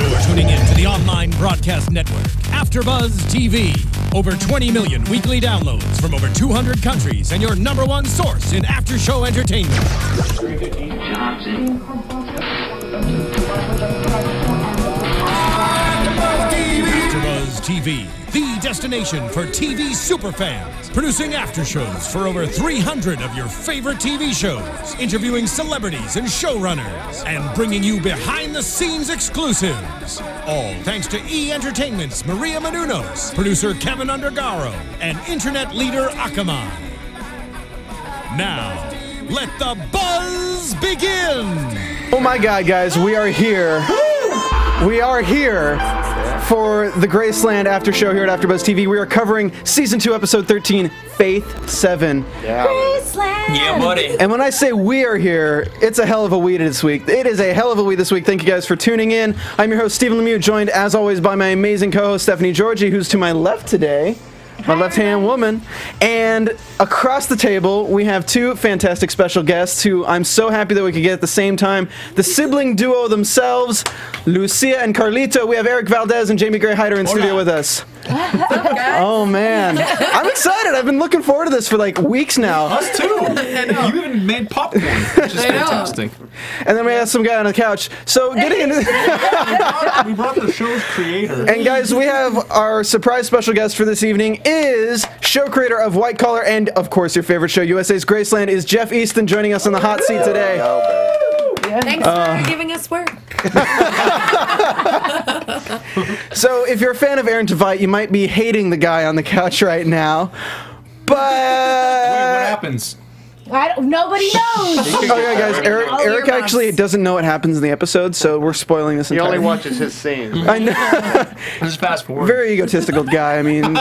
You're tuning in to the online broadcast network, AFTERBUZZ TV. Over 20 million weekly downloads from over 200 countries and your #1 source in after-show entertainment. AFTERBUZZ TV, the destination for TV superfans, producing after-shows for over 300 of your favorite TV shows, interviewing celebrities and showrunners, and bringing you behind-the-scenes exclusives. All thanks to E! Entertainment's Maria Menounos, producer Kevin Undergaro, and internet leader Akamai. Now, let the buzz begin! Oh my God, guys, we are here. We are here for the Graceland after show here at AfterBuzz TV. We are covering Season 2, Episode 13, Faith 7. Yeah. Graceland! Yeah, buddy. And when I say we are here, it's a hell of a week this week. It is a hell of a week this week. Thank you guys for tuning in. I'm your host, Stephen Lemieux, joined as always by my amazing co-host, Stephanie Giorgi, who's to my left today. My left-hand woman. And across the table, we have two fantastic special guests who I'm so happy that we could get at the same time. The sibling duo themselves, Lucia and Carlito. We have Erik Valdez and Jamie Gray Hyder in studio with us. Oh, man. I'm excited. I've been looking forward to this for like weeks now. Us too. You even made popcorn, which is fantastic. And then we have some guy on the couch. So getting into we brought the show's creator. And guys, we have our surprise special guest for this evening is show creator of White Collar and, of course, your favorite show, USA's Graceland, is Jeff Eastin joining us on the hot seat today. Thanks for giving us work. So, if you're a fan of Aaron Tveit, you might be hating the guy on the couch right now. But Wait, what happens? Nobody knows. Okay, guys, Eric actually doesn't know what happens in the episode, so we're spoiling this He entirely. only watches his scenes. I know. Just fast forward. Very egotistical guy, I mean.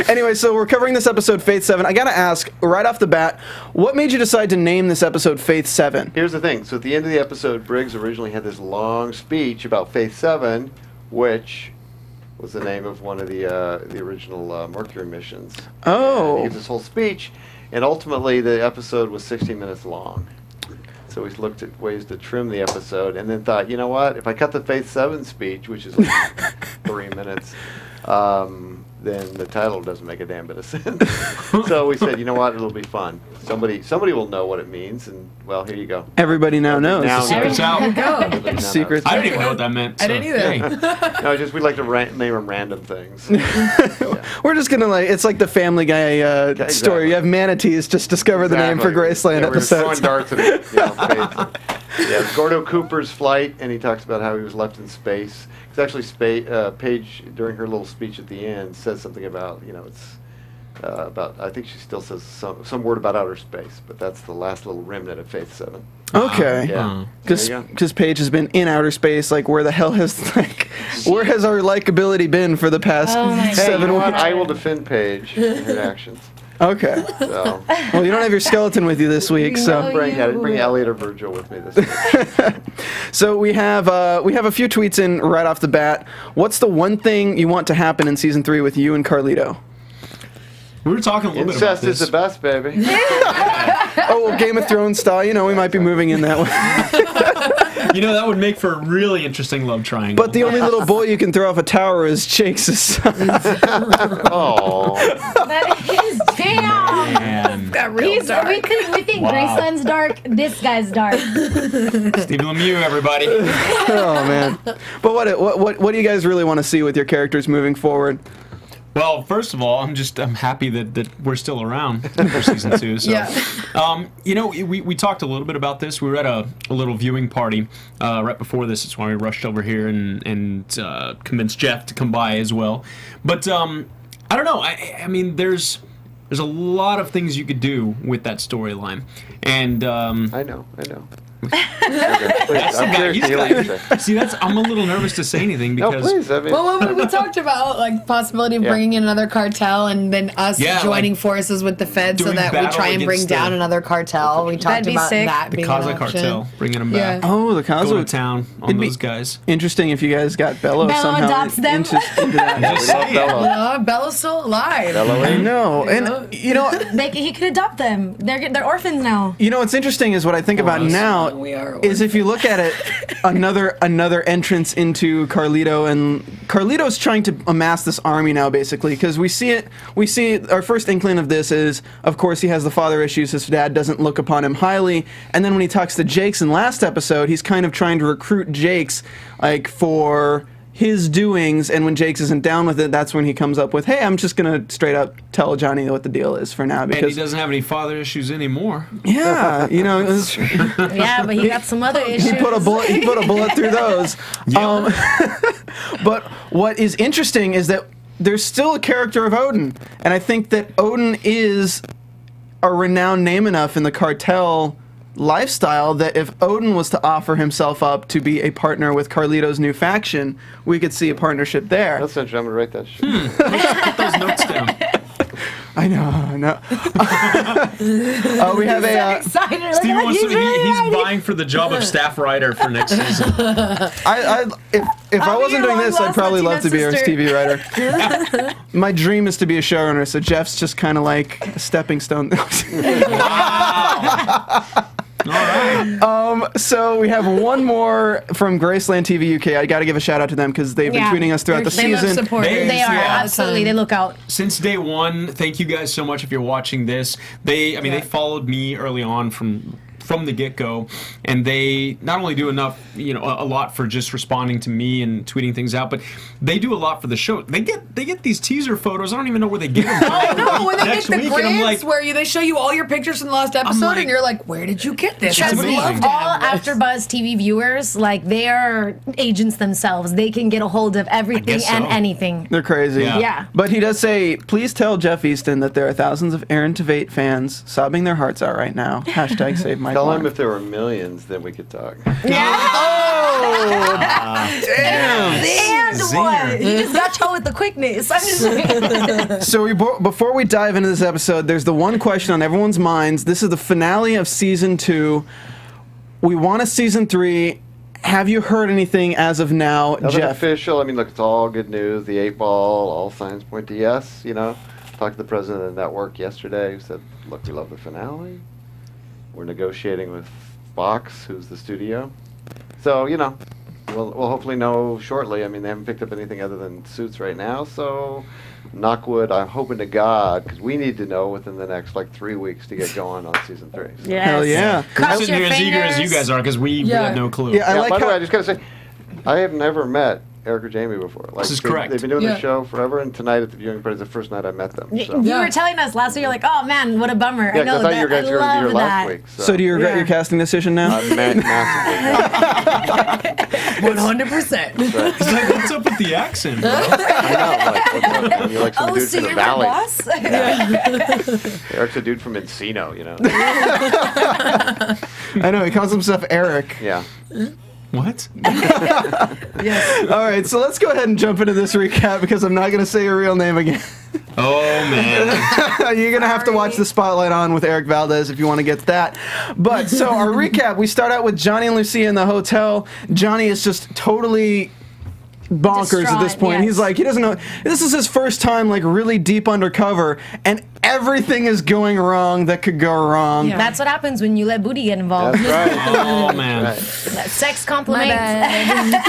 Anyway, so we're covering this episode, Faith 7. I gotta ask, right off the bat, what made you decide to name this episode Faith 7? Here's the thing. So at the end of the episode, Briggs originally had this long speech about Faith 7, which was the name of one of the original Mercury missions. Oh. And he gives this whole speech, and ultimately the episode was 16 minutes long. So we looked at ways to trim the episode, and then thought, you know what? If I cut the Faith 7 speech, which is like 3 minutes, then the title doesn't make a damn bit of sense. So we said, you know what? It'll be fun. Somebody will know what it means, and well, here you go. Everybody now knows. Secret's out. Everybody now Secrets. I didn't even know what that meant. I didn't either. knows. No, just we like to name them random things. Yeah. We're just gonna it's like the Family Guy Exactly. story. You have manatees just discover the name for Graceland yeah, episodes. We're throwing darts at it. Yeah, Gordo Cooper's flight, and he talks about how he was left in space. It's actually Paige, during her little speech at the end, says something about, it's about, I think she still says some word about outer space, but that's the last little remnant of Faith 7. Okay. Yeah. There you go. Because Paige has been in outer space. Like, where the hell has where has our likability been for the past Hey, 7 you know what? weeks? I will defend Paige in her actions. Okay. So Well, you don't have your skeleton with you this week, so. bring Elliot or Virgil with me this week. So we have a few tweets in right off the bat. What's the one thing you want to happen in season 3 with you and Carlito? We were talking a little bit about Incest is this. the best, baby. Oh, well, Game of Thrones style. We might be moving in that way. That would make for a really interesting love triangle. But the only little boy you can throw off a tower is Jake's son. Oh. That is damn. Man. Got real dark. We think Wow. Graceland's dark. This guy's dark. Stephen Lemieux, everybody. Oh man! But what do you guys really want to see with your characters moving forward? Well, first of all, I'm happy that we're still around for season 2. So, we talked a little bit about this. We were at a little viewing party right before this. That's why we rushed over here and convinced Jeff to come by as well. But I don't know. I mean, there's a lot of things you could do with that storyline, and I know. That's the guy. I'm a little nervous to say anything because. No, please. I mean, Well, we talked about possibility of bringing in another cartel and then us joining forces with the Fed so doing that we battle try and bring against down the- another cartel. We talked be about sick. that The being Kaza an option. cartel, bringing them back. Yeah. Oh, the Go Kaza. to town on It'd be those guys. Interesting if you guys got Bello Bello somehow adopts them. into that. Just saying. Bella. Bella's still alive. I know, and He could adopt them. They're orphans now. what's interesting is what I think about us. now We are is if you look look at it, another entrance into Carlito, and Carlito's trying to amass this army now, basically, because we see our first inkling of this is, of course, he has the father issues. His dad doesn't look upon him highly, and then when he talks to Jakes in last episode, he's kind of trying to recruit Jakes, like, for his doings, and when Jakes isn't down with it, that's when he comes up with, hey, I'm just gonna straight up tell Johnny what the deal is for now, because and he doesn't have any father issues anymore. Yeah, you know. Yeah, but he got some other issues. He put a bullet through those. Yep. But what is interesting is that there's still a character of Odin, and I think that Odin is a renowned name enough in the cartel lifestyle that if Odin was to offer himself up to be a partner with Carlito's new faction, we could see a partnership there. That's interesting. I'm going to write that shit. Put those notes down. I know. We have so excited. Steve wants to, he's ready. vying for the job of staff writer for next season. If I wasn't doing this, I'd probably love to be a TV writer. My dream is to be a showrunner, so Jeff's just kind of like a stepping stone. Wow. All right. So we have one more from Graceland TV UK. I got to give a shout out to them because they've been tweeting us throughout the They love season. supporters. They are, Yeah. absolutely. They look out. Since day one, thank you guys so much if you're watching this. They followed me early on from the get-go, and they not only do enough, a lot for just responding to me and tweeting things out, but they do a lot for the show. They get these teaser photos. I don't even know where they get them. I know, when they get Next the week, and I'm grants like, where they show you all your pictures from the last episode, like, and you're like, where did you get this? It's I would amazing. love to All have this. AfterBuzz TV viewers, like, they are agents themselves. They can get a hold of everything guess and so. anything. They're crazy. Yeah. Yeah. But he does say, please tell Jeff Eastin that there are thousands of Aaron Tveit fans sobbing their hearts out right now. Hashtag save my Tell corn. him if there were millions, then we could talk. Damn! And what? You just got y'all with the quickness. I'm just like, So before we dive into this episode, there's the one question on everyone's minds. This is the finale of season 2. We want a season 3. Have you heard anything as of now, Nothing Jeff? official. I mean, look, it's all good news. The 8 ball, all signs point to yes. Talked to the president of the network yesterday, who said, look, we love the finale. We're negotiating with Fox, who's the studio. So, we'll hopefully know shortly. I mean, they haven't picked up anything other than Suits right now, so knock wood, I'm hoping to God, because we need to know within the next, 3 weeks to get going on season 3. So. yes. Hell yeah. I'm Cross sitting your here as eager as you fingers. guys are because we have no clue. Yeah, I like by the how- way, I just got to say, I have never met Eric or Jamie before. This is correct. They've been doing Yeah. the show forever, and tonight at the viewing party is the first night I met them. So. You were telling us last week, you're like, oh man, what a bummer. Yeah, I 'cause know I thought that. you guys were I going to be here love last that. week. So do you regret your casting decision now? Massively. 100%. It's like, what's up with the accent, bro? I know, what's up? You're like some Oh, dude so from the you're my valley. boss? Eric's a dude from Encino, I know, he calls himself Eric. Yeah. What? Yes. All right, so let's go ahead and jump into this recap because I'm not going to say your real name again. Oh, man. You're going to have to watch the Spotlight On with Erik Valdez if you want to get that. But, so our recap, we start out with Johnny and Lucia in the hotel. Johnny is just totally bonkers at this Distraught, point. yes. He's like, he doesn't know. This is his first time, really deep undercover, and everything is going wrong that could go wrong. Yeah. That's what happens when you let booty get involved. That's right. Oh, man. Right. Sex compliments. bad.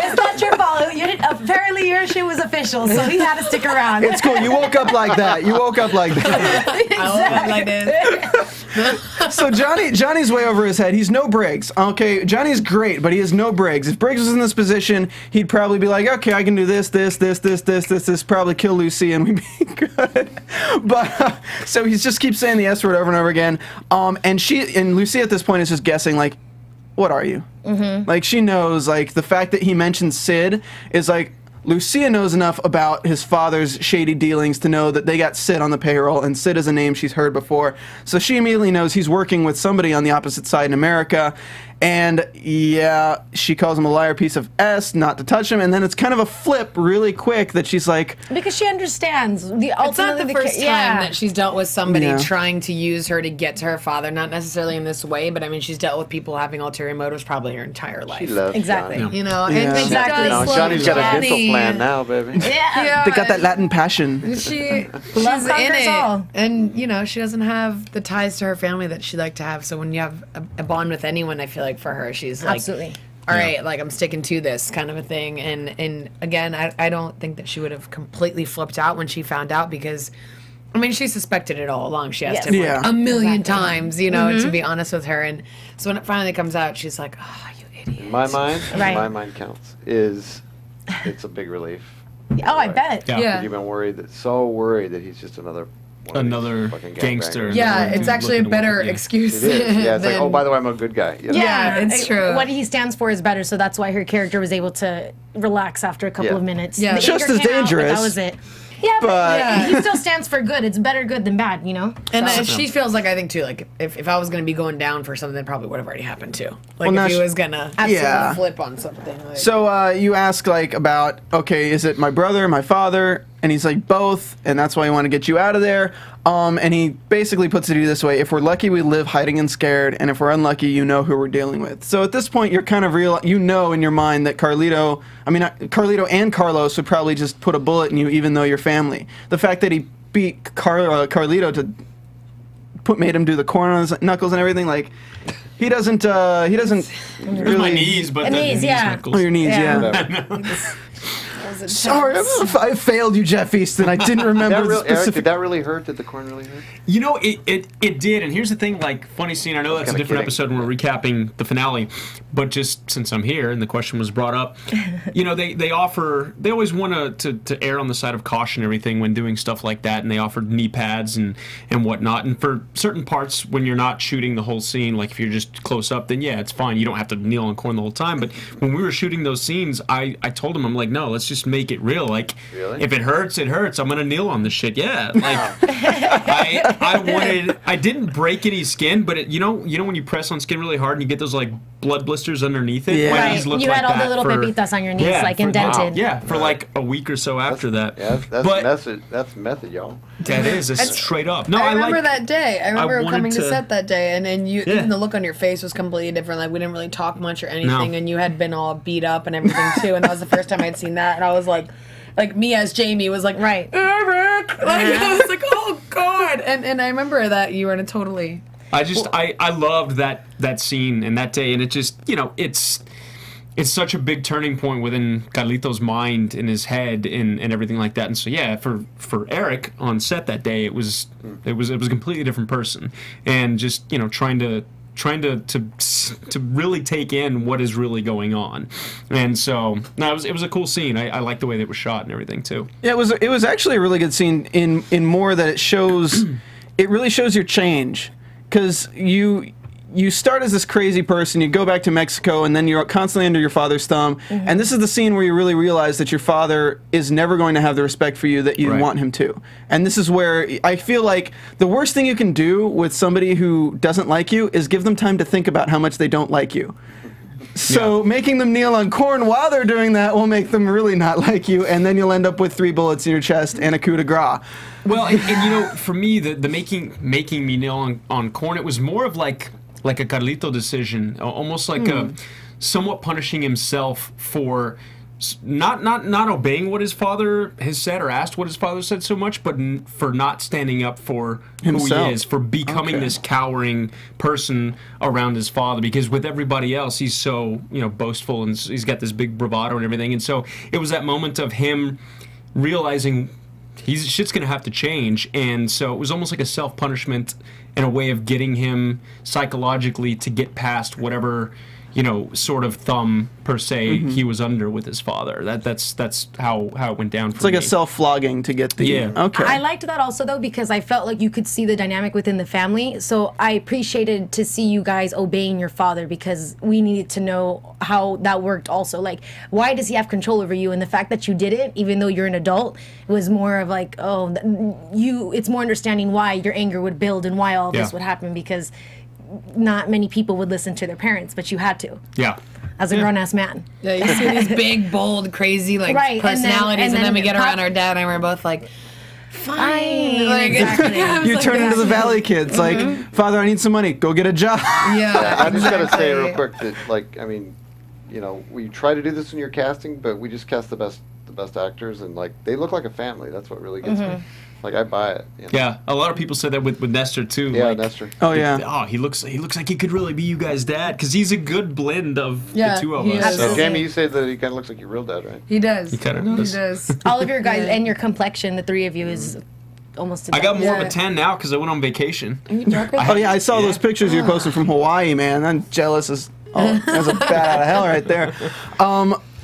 It's not your fault. You didn't, apparently your shit was official, so he had to stick around. It's cool. You woke up like that. You woke up like that. I like this. So Johnny's way over his head. He's no Briggs. Okay, Johnny's great, but he has no Briggs. If Briggs was in this position, he'd probably be like, okay, I can do this, probably kill Lucy, and we'd be good. But so he just keeps saying the S word over and over again. And Lucy at this point is just guessing, like, what are you? Mm-hmm. Like, she knows, like, the fact that he mentioned Sid is like, Lucia knows enough about his father's shady dealings to know that they got Sid on the payroll, and Sid is a name she's heard before. So she immediately knows he's working with somebody on the opposite side in America. And yeah, she calls him a liar piece of S, not to touch him. And then it's kind of a flip really quick that she's like, Because she understands. It's not the first time that she's dealt with somebody Yeah. trying to use her to get to her father, not necessarily in this way, but I mean, she's dealt with people having ulterior motives probably her entire life. She loves Exactly. Johnny. You know, Yeah. and she Exactly. does love Johnny's got a dental Johnny. plan now, baby. Yeah. they got that Latin passion. She's Love in conquers it, all. and she doesn't have the ties to her family that she'd like to have. So when you have a bond with anyone, I feel like like for her. She's like, absolutely. All right, like I'm sticking to this kind of a thing. And again, I don't think that she would have completely flipped out when she found out, because I mean, she suspected it all along. She asked him like, a million times, you know, to be honest with her. And so when it finally comes out, she's like, oh, you idiot. In my mind counts, it's a big relief. Oh, I bet. Yeah. You've been worried, so worried that he's just another gangster. Yeah, it's actually a better excuse. It is. Yeah, it's like, oh, by the way, I'm a good guy. You know? Yeah, it's true. What he stands for is better, so that's why her character was able to relax after a couple of minutes. Yeah, the just anger as came out, but dangerous. that was it. Yeah, but he still stands for good. It's better good than bad, you know? And she feels like, I think, too, like, if I was going to be going down for something, that probably would have already happened, too. Like, Well, if he was going to flip on something. Like. So you ask, like, about, okay, is it my brother, my father? And he's like, both, and that's why I want to get you out of there. And he basically puts it this way: if we're lucky, we live hiding and scared, and if we're unlucky, you know who we're dealing with. So at this point, you're kind of you know in your mind that Carlito and Carlos would probably just put a bullet in you, even though you're family. The fact that he beat Carlito made him do the corn on his knuckles and everything, like, he doesn't really... my knees, but knees, knuckles. Oh, your knees, yeah. Sorry, I failed you, Jeff Eastin. I didn't remember the specific... Eric, did that really hurt? Did the corn really hurt? You know, it did. And here's the thing, like, funny scene. I know that's a different episode when we're recapping the finale, but just since I'm here and the question was brought up, you know, they always want to err on the side of caution and everything when doing stuff like that, and they offered knee pads and whatnot. And for certain parts, when you're not shooting the whole scene, like if you're just close up, then yeah, it's fine. You don't have to kneel on corn the whole time. But when we were shooting those scenes, I told him, I'm like, no, let's just make it real. Like, if it hurts, it hurts. I'm gonna kneel on this shit. Yeah, like I didn't break any skin, but you know when you press on skin really hard and you get those like blood blisters underneath it. Yeah. Right. You had all the little pepitas on your knees, like indented. For like a week or so after that. Yeah, that's method, y'all. That is straight up. No, I remember that day. I remember coming to set that day, and you even the look on your face was completely different. Like, we didn't really talk much or anything, and you had been all beat up and everything too. And that was the first time I'd seen that, and I was like me as Jamie was like, right, Eric. Like, I was like, oh god. And I remember that you were in a totally. I loved that scene and that day, and it just, you know, it's such a big turning point within Carlito's mind and his head and everything like that. And so yeah, for Erik on set that day, it was a completely different person, and just, you know, trying to really take in what is really going on. And so no, it was a cool scene. I like the way that it was shot and everything too. Yeah, it was actually a really good scene in more that it really shows your change, because you start as this crazy person, you go back to Mexico, and then you're constantly under your father's thumb. And this is the scene where you really realize that your father is never going to have the respect for you that you want him to. And this is where I feel like the worst thing you can do with somebody who doesn't like you is give them time to think about how much they don't like you. So making them kneel on corn while they're doing that will make them really not like you, and then you'll end up with 3 bullets in your chest and a coup de grace. Well, and you know, for me, the making me kneel on corn, it was more of like a Carlito decision, almost like a somewhat punishing himself for not obeying what his father has said or asked what his father said so much, but for not standing up for himself. Who he is, for becoming this cowering person around his father, because with everybody else he's so, you know, boastful, and he's got this big bravado and everything. And so it was that moment of him realizing shit's gonna have to change, and so it was almost like a self-punishment and a way of getting him psychologically to get past whatever, you know, sort of thumb per se he was under with his father. That's how it went down for me. It's like a self-flogging to get the... Okay. I liked that also, though, because I felt like you could see the dynamic within the family. So I appreciated to see you guys obeying your father, because we needed to know how that worked also. Like, why does he have control over you? And the fact that you did it, even though you're an adult, it was more of like, oh, it's more understanding why your anger would build and why all of this would happen, because not many people would listen to their parents, but you had to. Yeah. As a grown-ass man. Yeah, you see these big, bold, crazy, like, personalities, and then we get around our dad, and we're both like, fine. Like, exactly. You turn into the Valley Kids, like, Father, I need some money, go get a job. Yeah, I just gotta say real quick that, like, I mean, you know, we try to do this in your casting, but we just cast the best actors, and like, they look like a family. That's what really gets me. Like, I buy it. You know? Yeah, a lot of people said that with Nestor too. Yeah, like, Nestor. Oh yeah. Oh, he looks like he could really be you guys' dad because he's a good blend of the two of us. So, Jamie, you say that he kind of looks like your real dad, right? He does. He kind of does. All of your guys and your complexion, the three of you, is almost. I got more of a tan now because I went on vacation. Oh yeah, I saw those pictures you're posting from Hawaii, man. I'm jealous as that's a bat out of hell right there.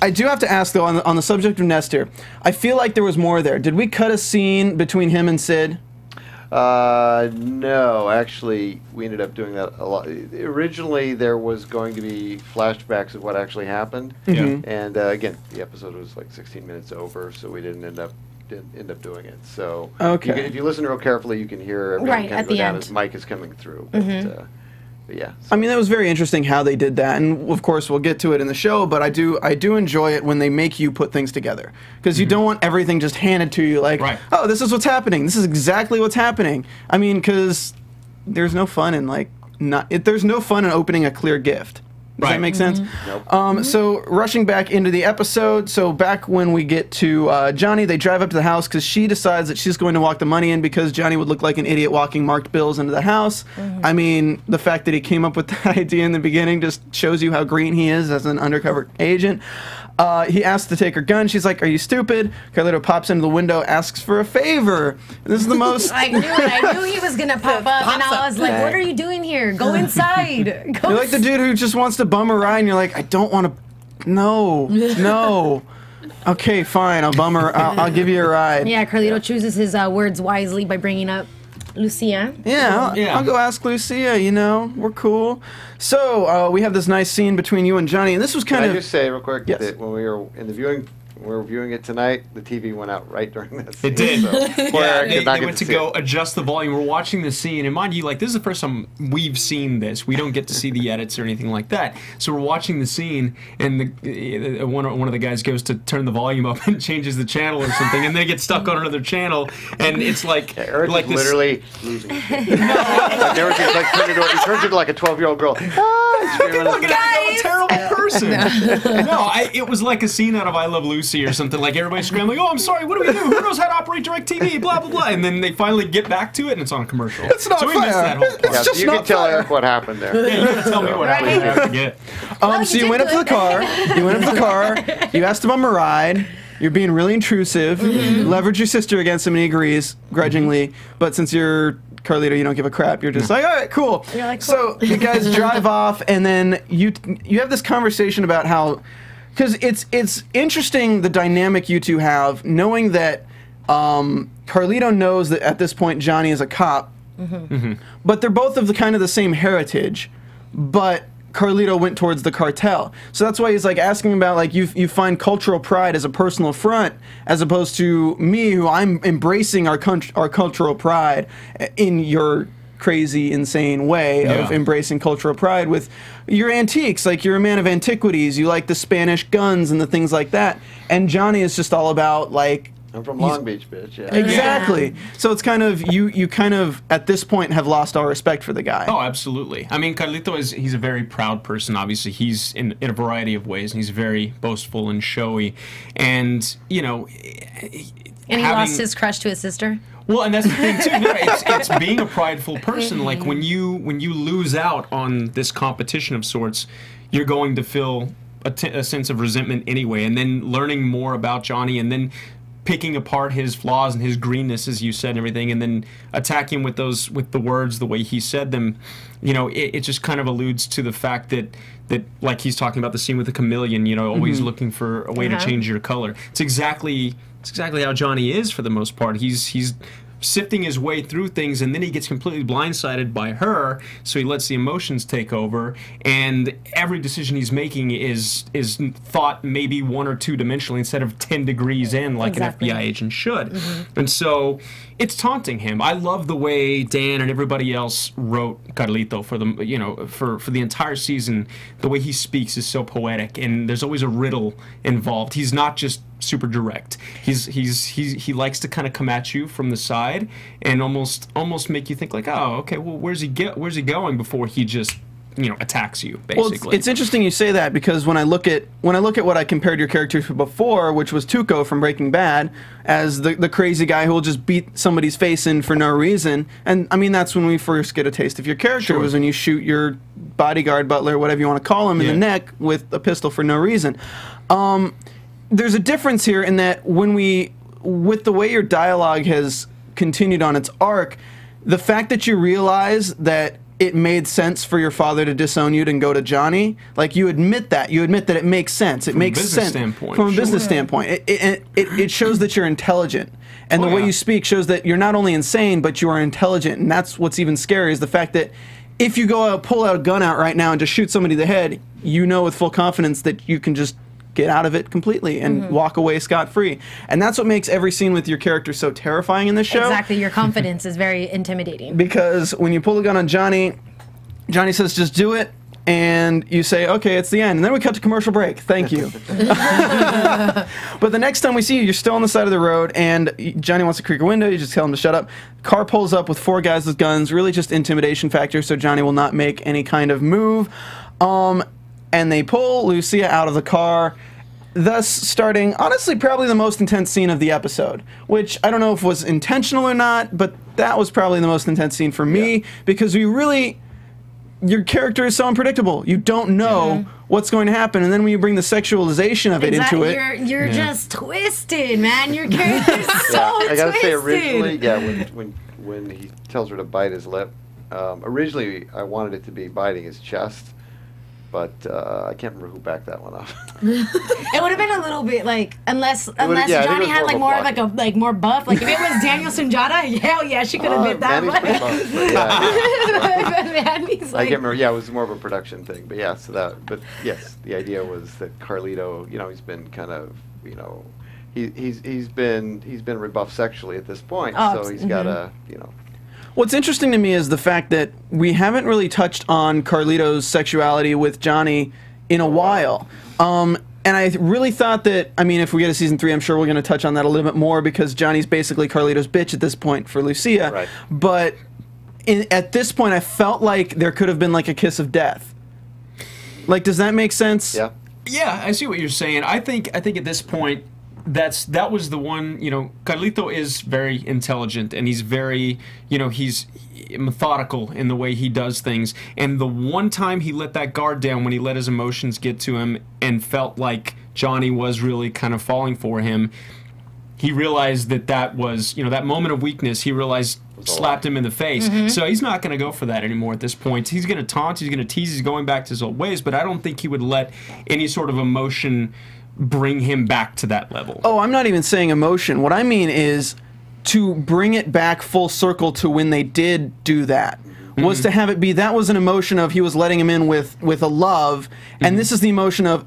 I do have to ask though, on the subject of Nestor, I feel like there was more there. Did we cut a scene between him and Sid? No, actually, we ended up doing that a lot. Originally, there was going to be flashbacks of what actually happened, and again, the episode was like 16 minutes over, so we didn't end up doing it. So, if you listen real carefully, you can hear everything kind of go down as Mike is coming through. But yeah. So. I mean, that was very interesting how they did that, and of course we'll get to it in the show. But I do enjoy it when they make you put things together, because you don't want everything just handed to you like, oh, this is what's happening. This is exactly what's happening. I mean, because there's no fun in there's no fun in opening a clear gift. Does that make sense? Nope. So rushing back into the episode, so back when we get to Johnny, they drive up to the house because she decides that she's going to walk the money in because Johnny would look like an idiot walking marked bills into the house. I mean, the fact that he came up with that idea in the beginning just shows you how green he is as an undercover agent. He asks to take her gun. She's like, "Are you stupid?" Carlito pops into the window, asks for a favor. And this is the most... I knew it. I knew he was going to pop up, and I was like, what are you doing here? Go inside. You're like the dude who just wants to bum a ride, and you're like, I don't want to... No. Okay, fine. I'll bum her. I'll give you a ride. Yeah, Carlito chooses his words wisely by bringing up Lucia. Yeah, I'll go ask Lucia, you know, we're cool. So, we have this nice scene between you and Johnny, and this was kind of... Can I just say real quick that when we were in the viewing... When we were viewing it tonight, the TV went out right during that scene. It did. So, they went to go adjust the volume. We're watching the scene, and mind you, like, this is the first time we've seen this. We don't get to see the edits or anything like that. So we're watching the scene, and one of the guys goes to turn the volume up and changes the channel or something, and they get stuck on another channel, and it's like... Yeah, Erik is literally losing it. He turns into like a 12-year-old girl. I'm a terrible person. No, it was like a scene out of I Love Lucy or something. Like everybody's scrambling. Oh, I'm sorry. What do we do? Who knows how to operate DirecTV? Blah blah blah. And then they finally get back to it, and it's on a commercial. It's not so we missed that whole part. Yeah, you can tell Erik what happened there. Yeah, you gotta tell me what happened. I forget. So you went up to the car. You went up to the car. You asked him on a ride. You're being really intrusive. Leverage your sister against him, and he agrees grudgingly. But since you're Carlito, you don't give a crap. You're just like, all right, cool. You're like, cool. So you guys drive off, and then you have this conversation about how, because it's interesting the dynamic you two have, knowing that Carlito knows that at this point Johnny is a cop, but they're both of the same heritage, but Carlito went towards the cartel. So that's why he's like asking about like you find cultural pride as a personal affront as opposed to me, who I'm embracing our cultural pride in your crazy, insane way of embracing cultural pride with your antiques. Like, you're a man of antiquities. You like the Spanish guns and the things like that. And Johnny is just all about like, I'm from Long Beach, bitch. Yeah. Exactly. So it's kind of you kind of at this point have lost all respect for the guy. Oh, absolutely. I mean, Carlito he's a very proud person. Obviously, he's in a variety of ways, and he's very boastful and showy, and you know. And he lost his crush to his sister. Well, and that's the thing too. No, it's being a prideful person. Like when you lose out on this competition of sorts, you're going to feel a sense of resentment anyway, and then learning more about Johnny, and then picking apart his flaws and his greenness, as you said, and everything, and then attacking with the words the way he said them, you know, it just kind of alludes to the fact that like he's talking about the scene with the chameleon, you know, always looking for a way to change your color. It's exactly how Johnny is for the most part. He's sifting his way through things, and then he gets completely blindsided by her, so he lets the emotions take over, and every decision he's making is thought maybe 1 or 2 dimensionally instead of 10 degrees in, like an FBI agent should. And so it's taunting him. I love the way Dan and everybody else wrote Carlito for the, you know, for the entire season. The way he speaks is so poetic, and there's always a riddle involved. He's not just super direct. He likes to kind of come at you from the side and almost make you think like, oh, okay, well, where's he going before he just attacks you, basically. Well, it's interesting you say that, because when I look at what I compared your character to before, which was Tuco from Breaking Bad, as the crazy guy who will just beat somebody's face in for no reason, and I mean that's when we first get a taste of your character, was when you shoot your bodyguard, butler, whatever you want to call him, in the neck with a pistol for no reason. There's a difference here in that with the way your dialogue has continued on its arc, the fact that you realize that it made sense for your father to disown you and go to Johnny, like you admit that it makes sense. It makes sense from a business standpoint. It shows that you're intelligent, and the way you speak shows that you're not only insane, but you are intelligent. And that's what's even scary, is the fact that if you go out, pull out a gun out right now and just shoot somebody in the head, you know with full confidence that you can just get out of it completely and walk away scot-free. And that's what makes every scene with your character so terrifying in this show. Exactly. Your confidence is very intimidating. Because when you pull the gun on Johnny, Johnny says, just do it, and you say, okay, it's the end. And then we cut to commercial break. Thank you. But the next time we see you, you're still on the side of the road, and Johnny wants to creak a window. You just tell him to shut up. Car pulls up with 4 guys with guns, really just intimidation factor, so Johnny will not make any kind of move. And they pull Lucia out of the car, thus starting, honestly, probably the most intense scene of the episode, which I don't know if was intentional or not, but that was probably the most intense scene for me, because your character is so unpredictable. You don't know what's going to happen, and then when you bring the sexualization of it into it, you're just twisted, man. Your character's so I gotta twisted. say, originally, when he tells her to bite his lip, originally I wanted it to be biting his chest. But I can't remember who backed that one up. It would have been a little bit unless Johnny had more of more buff. Like if it was Daniel Sunjata, hell yeah, she could have been that one. I can't remember. Yeah, it was more of a production thing. But yeah, but yes, the idea was that Carlito, he's been kind of, he's been rebuffed sexually at this point, so he's got to, What's interesting to me is the fact that we haven't really touched on Carlito's sexuality with Johnny in a while. And I really thought that, if we get a season 3, I'm sure we're going to touch on that a little bit more, because Johnny's basically Carlito's bitch at this point for Lucia. Right. But at this point, I felt like there could have been like a kiss of death. Like, does that make sense? Yeah. Yeah, I see what you're saying. I think at this point, that was the one, Carlito is very intelligent, and he's very, he's methodical in the way he does things. And the one time he let that guard down, when he let his emotions get to him and felt like Johnny was really kind of falling for him, he realized that was, that moment of weakness, he realized slapped him in the face. So he's not going to go for that anymore at this point. He's going to taunt, he's going to tease, he's going back to his old ways, but I don't think he would let any sort of emotion bring him back to that level. Oh, I'm not even saying emotion. What I mean is to bring it back full circle to when they did do that. Was to have it be, that was an emotion of he was letting him in with a love, and this is the emotion of,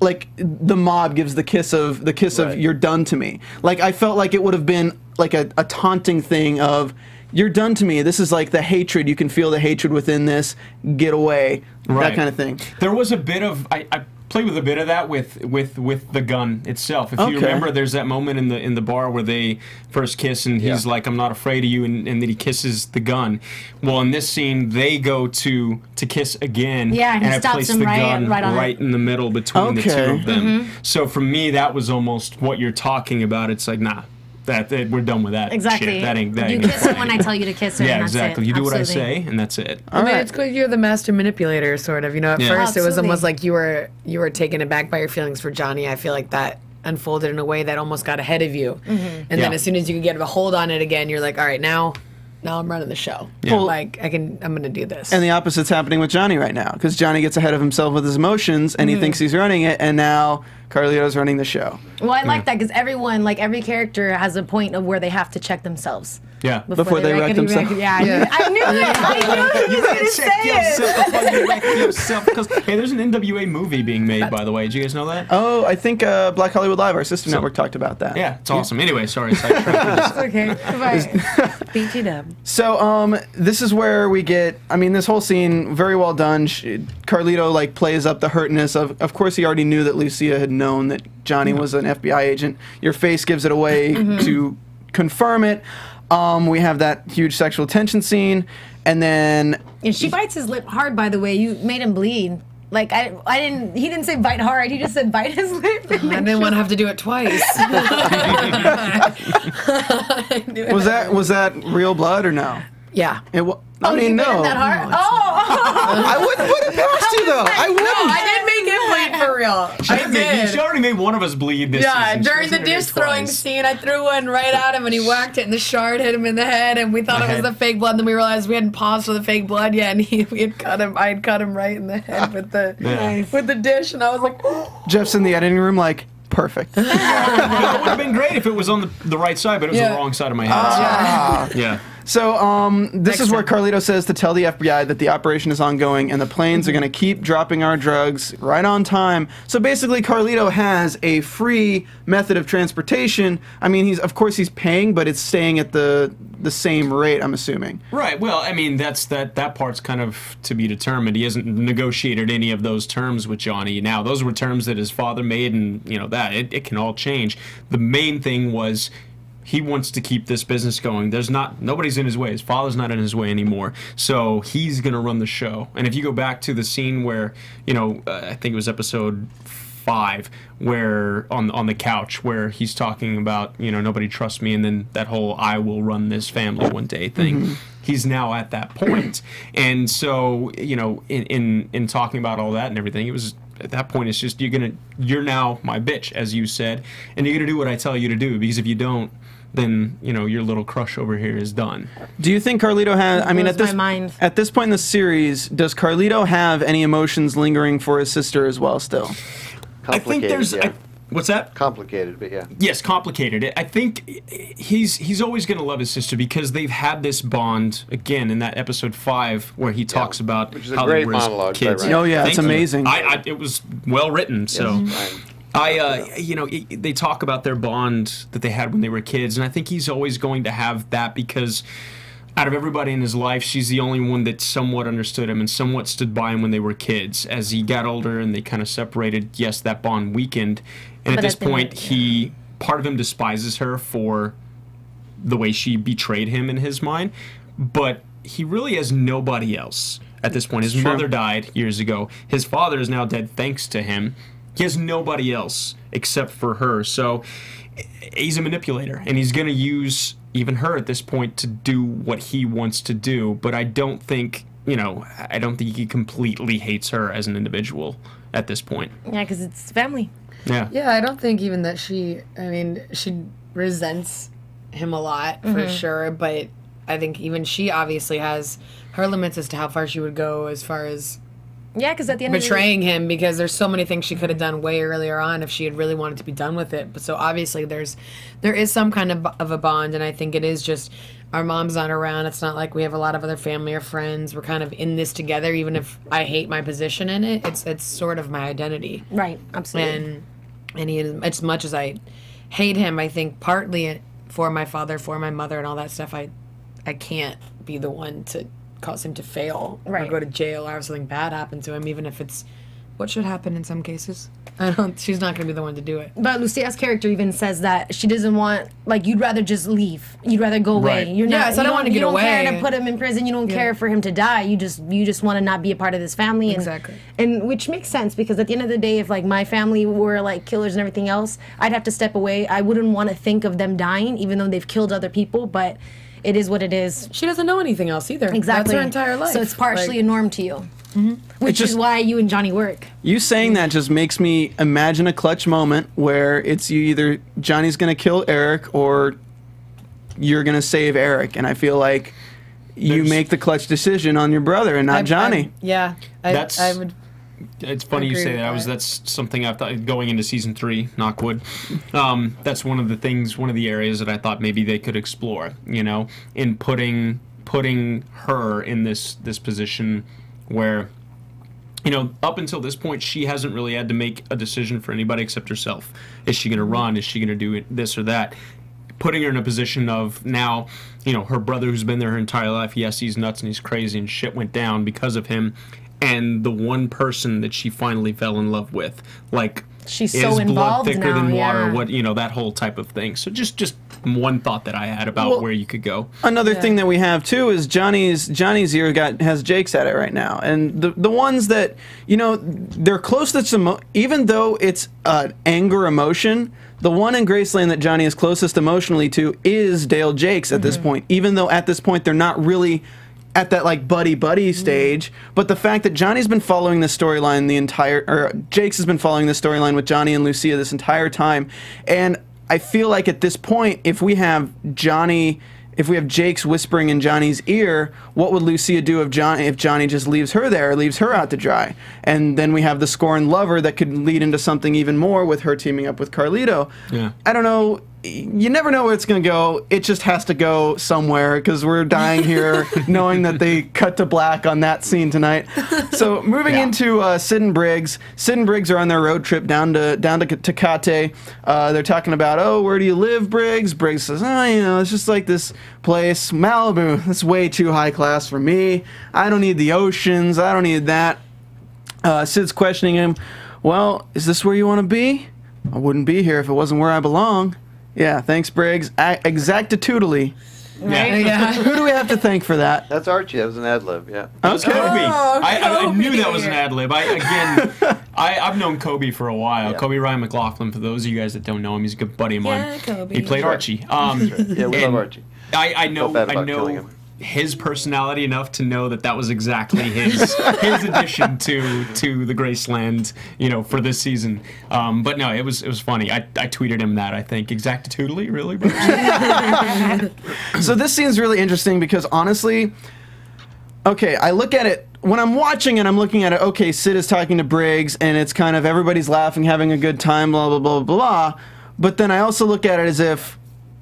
like, the mob gives the kiss of you're done to me. Like, I felt like it would have been like a taunting thing of, you're done to me. This is like the hatred. You can feel the hatred within this. Get away. That kind of thing. There was a bit of, I played with a bit of that with the gun itself. If you remember, there's that moment in the bar where they first kiss, and he's like, "I'm not afraid of you," and then he kisses the gun. Well, in this scene, they go to kiss again, and he stops him right in the middle between the two of them. So for me, that was almost what you're talking about. It's like, nah. That we're done with that. Exactly. Shit. That ain't you kiss him when I tell you to kiss her. Yeah, and that's exactly. It. You do what I say, and that's it. It's because you're the master manipulator, sort of. At first it was almost like you were taken aback by your feelings for Johnny. I feel like that unfolded in a way that almost got ahead of you, and then as soon as you could get a hold on it again, you're like, all right, now I'm running the show. Yeah. Like I'm gonna do this. And the opposite's happening with Johnny right now, because Johnny gets ahead of himself with his emotions, and he thinks he's running it, and now Carlito's running the show. Well, I like that, because every character has a point of where they have to check themselves. Yeah, before they wreck themselves. I knew it. I knew you gotta check yourself before you wreck yourself. Because hey, there's an NWA movie being made, by the way. Did you guys know that? Oh, I think Black Hollywood Live, our sister network, talked about that. Yeah, it's awesome. Anyway, sorry. It's okay. Goodbye. Beat you down. So, this is where we get. This whole scene, very well done. Carlito plays up the hurtness of. Of course, he already knew that Lucia had known that Johnny was an FBI agent. Your face gives it away to confirm it. We have that huge sexual tension scene, and then she bites his lip hard. By the way, you made him bleed. Like I didn't. He didn't say bite hard. He just said bite his lip. I didn't want to have to do it twice. Was that real blood or no? Yeah. I mean, no. That hard? I wouldn't put it past you though. I wouldn't. No, I did make him bleed for real. She already made one of us bleed this season. During the dish throwing scene, I threw one right at him and he whacked it and the shard hit him in the head and we thought it was the fake blood and then we realized we hadn't paused for the fake blood yet and we had cut him. I had cut him right in the head with the dish and I was like, Jeff's in the editing room like, perfect. It would have been great if it was on the right side, but it was on the wrong side of my head. Yeah. So this is where Carlito says to tell the FBI that the operation is ongoing and the planes are going to keep dropping our drugs right on time. So basically Carlito has a free method of transportation. I mean, of course he's paying, but it's staying at the same rate, I'm assuming. Right. Well, I mean, that part's kind of to be determined. He hasn't negotiated any of those terms with Johnny. Now, those were terms that his father made, and you know that it can all change. The main thing was he wants to keep this business going. Nobody's in his way. His father's not in his way anymore. So he's going to run the show. And if you go back to the scene where, I think it was episode 5, where on the couch where he's talking about, nobody trusts me, and then that whole I will run this family one day thing. He's now at that point. And so, in talking about all that and everything, it was at that point it's just you're now my bitch, as you said, and you're going to do what I tell you to do, because if you don't, then your little crush over here is done. Do you think Carlito has? I mean, at this point in the series, does Carlito have any emotions lingering for his sister as well? Still, I think there's. Yeah. What's that? Complicated, but yeah. Yes, complicated. I think he's always going to love his sister because they've had this bond again in that episode 5 where he talks about which is a great monologue. Kids. Oh yeah, it's amazing. It was well written. So. Yes, they talk about their bond that they had when they were kids, and I think he's always going to have that because out of everybody in his life, she's the only one that somewhat understood him and somewhat stood by him when they were kids. As he got older and they kind of separated, yes, that bond weakened, and at this point, part of him despises her for the way she betrayed him in his mind, but he really has nobody else at this point. His mother died years ago. His father is now dead thanks to him. He has nobody else except for her, so he's a manipulator, and he's going to use even her at this point to do what he wants to do, but I don't think, I don't think he completely hates her as an individual at this point. Yeah, because it's family. Yeah. Yeah, I don't think even that she resents him a lot, for sure, but I think even she obviously has her limits as to how far she would go as far as because at the end betraying him, because there's so many things she could have done way earlier on if she had really wanted to be done with it. But so obviously there is some kind of a bond, and I think it is just our mom's not around. It's not like we have a lot of other family or friends. We're kind of in this together, even if I hate my position in it. It's sort of my identity. Right, absolutely. And he, as much as I hate him, I think partly for my father, for my mother, and all that stuff, I can't be the one to cause him to fail or go to jail or have something bad happen to him, even if it's what should happen in some cases. She's not going to be the one to do it. But Lucia's character even says that she doesn't want, you'd rather just leave. You'd rather go away. Right. You're not. I don't want to get away. You don't care to put him in prison. You don't care for him to die. You just want to not be a part of this family. Exactly. And which makes sense, because at the end of the day, if my family were killers and everything else, I'd have to step away. I wouldn't want to think of them dying, even though they've killed other people. But it is what it is. She doesn't know anything else either. Exactly. That's her entire life. So it's partially a norm to you. Which is why you and Johnny work. You saying that just makes me imagine a clutch moment where it's either Johnny's going to kill Erik or you're going to save Erik. And I feel like you make the clutch decision on your brother and not Johnny. I would. It's funny you say that. That's something I thought going into season 3, knockwood. That's one of the areas that I thought maybe they could explore. In putting her in this position where, up until this point, she hasn't really had to make a decision for anybody except herself. Is she going to run? Is she going to do this or that? Putting her in a position of now, her brother who's been there her entire life, yes, he's nuts and he's crazy and shit went down because of him. And the one person that she finally fell in love with, she's is so blood involved thicker now, than water? What that whole type of thing. So just one thought that I had about where you could go. Another thing that we have too is Johnny's ear has Jake's at it right now, and the ones that they're closest to even though it's anger emotion. The one in Graceland that Johnny is closest emotionally to is Dale Jakes at this point, even though at this point they're not really at that like buddy stage. But the fact that Johnny's been following this storyline Jakes has been following this storyline with Johnny and Lucia this entire time, and I feel like at this point, if we have Jake's whispering in Johnny's ear, what would Lucia do if Johnny just leaves her there, or leaves her out to dry? And then we have the scorned lover that could lead into something even more with her teaming up with Carlito. Yeah. I don't know. You never know where it's going to go. It just has to go somewhere, because we're dying here knowing that they cut to black on that scene tonight. So moving into Sid and Briggs. Sid and Briggs are on their road trip down to Tecate. They're talking about, oh, where do you live, Briggs? Briggs says, oh, it's just like this place, Malibu. That's way too high class for me. I don't need the oceans. I don't need that. Sid's questioning him. Well, is this where you want to be? I wouldn't be here if it wasn't where I belong. Yeah, thanks, Briggs. Exactitude-ly. Right? Yeah. Who do we have to thank for that? That's Archie. That was an ad-lib, yeah. Okay. Kobe. I knew that was an ad-lib. I've known Kobe for a while. Yeah. Kobe Ryan McLaughlin, for those of you guys that don't know him, he's a good buddy of mine. Yeah, Kobe. He played Archie. Yeah, we love Archie. I know his personality enough to know that was exactly his addition to the Graceland, for this season. But no, it was funny. I tweeted him that, I think. Exactitudely, really? So this scene's really interesting because honestly, okay, I look at it when I'm watching it. I'm looking at it. Okay, Sid is talking to Briggs, and it's kind of everybody's laughing, having a good time, blah blah blah blah blah. But then I also look at it as if,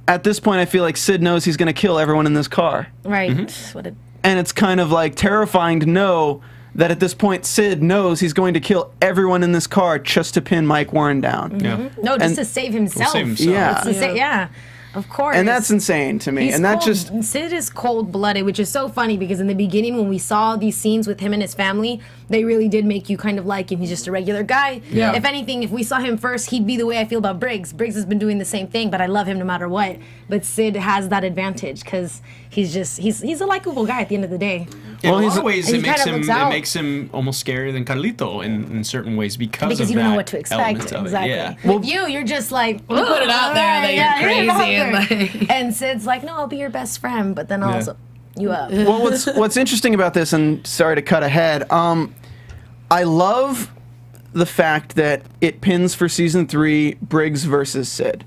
at this point, I feel like Sid knows he's going to kill everyone in this car. Right. And it's kind of like terrifying to know that at this point, Sid knows he's going to kill everyone in this car just to pin Mike Warren down. Yeah. No, just to save himself. Yeah. Of course. And that's insane to me. Sid is cold-blooded, which is so funny because in the beginning when we saw these scenes with him and his family, they really did make you kind of like him. He's just a regular guy. Yeah. If anything, if we saw him first, he'd be the way I feel about Briggs. Briggs has been doing the same thing, but I love him no matter what. But Sid has that advantage because he's a likable guy at the end of the day. In a lot of ways, it makes him almost scarier than Carlito in certain ways because you don't know what to expect. Exactly. Yeah. With you're just like, you put it out there that you're crazy. And Sid's like, no, I'll be your best friend, but then also you up. Well, what's interesting about this, and sorry to cut ahead, I love the fact that it pins for season 3 Briggs versus Sid.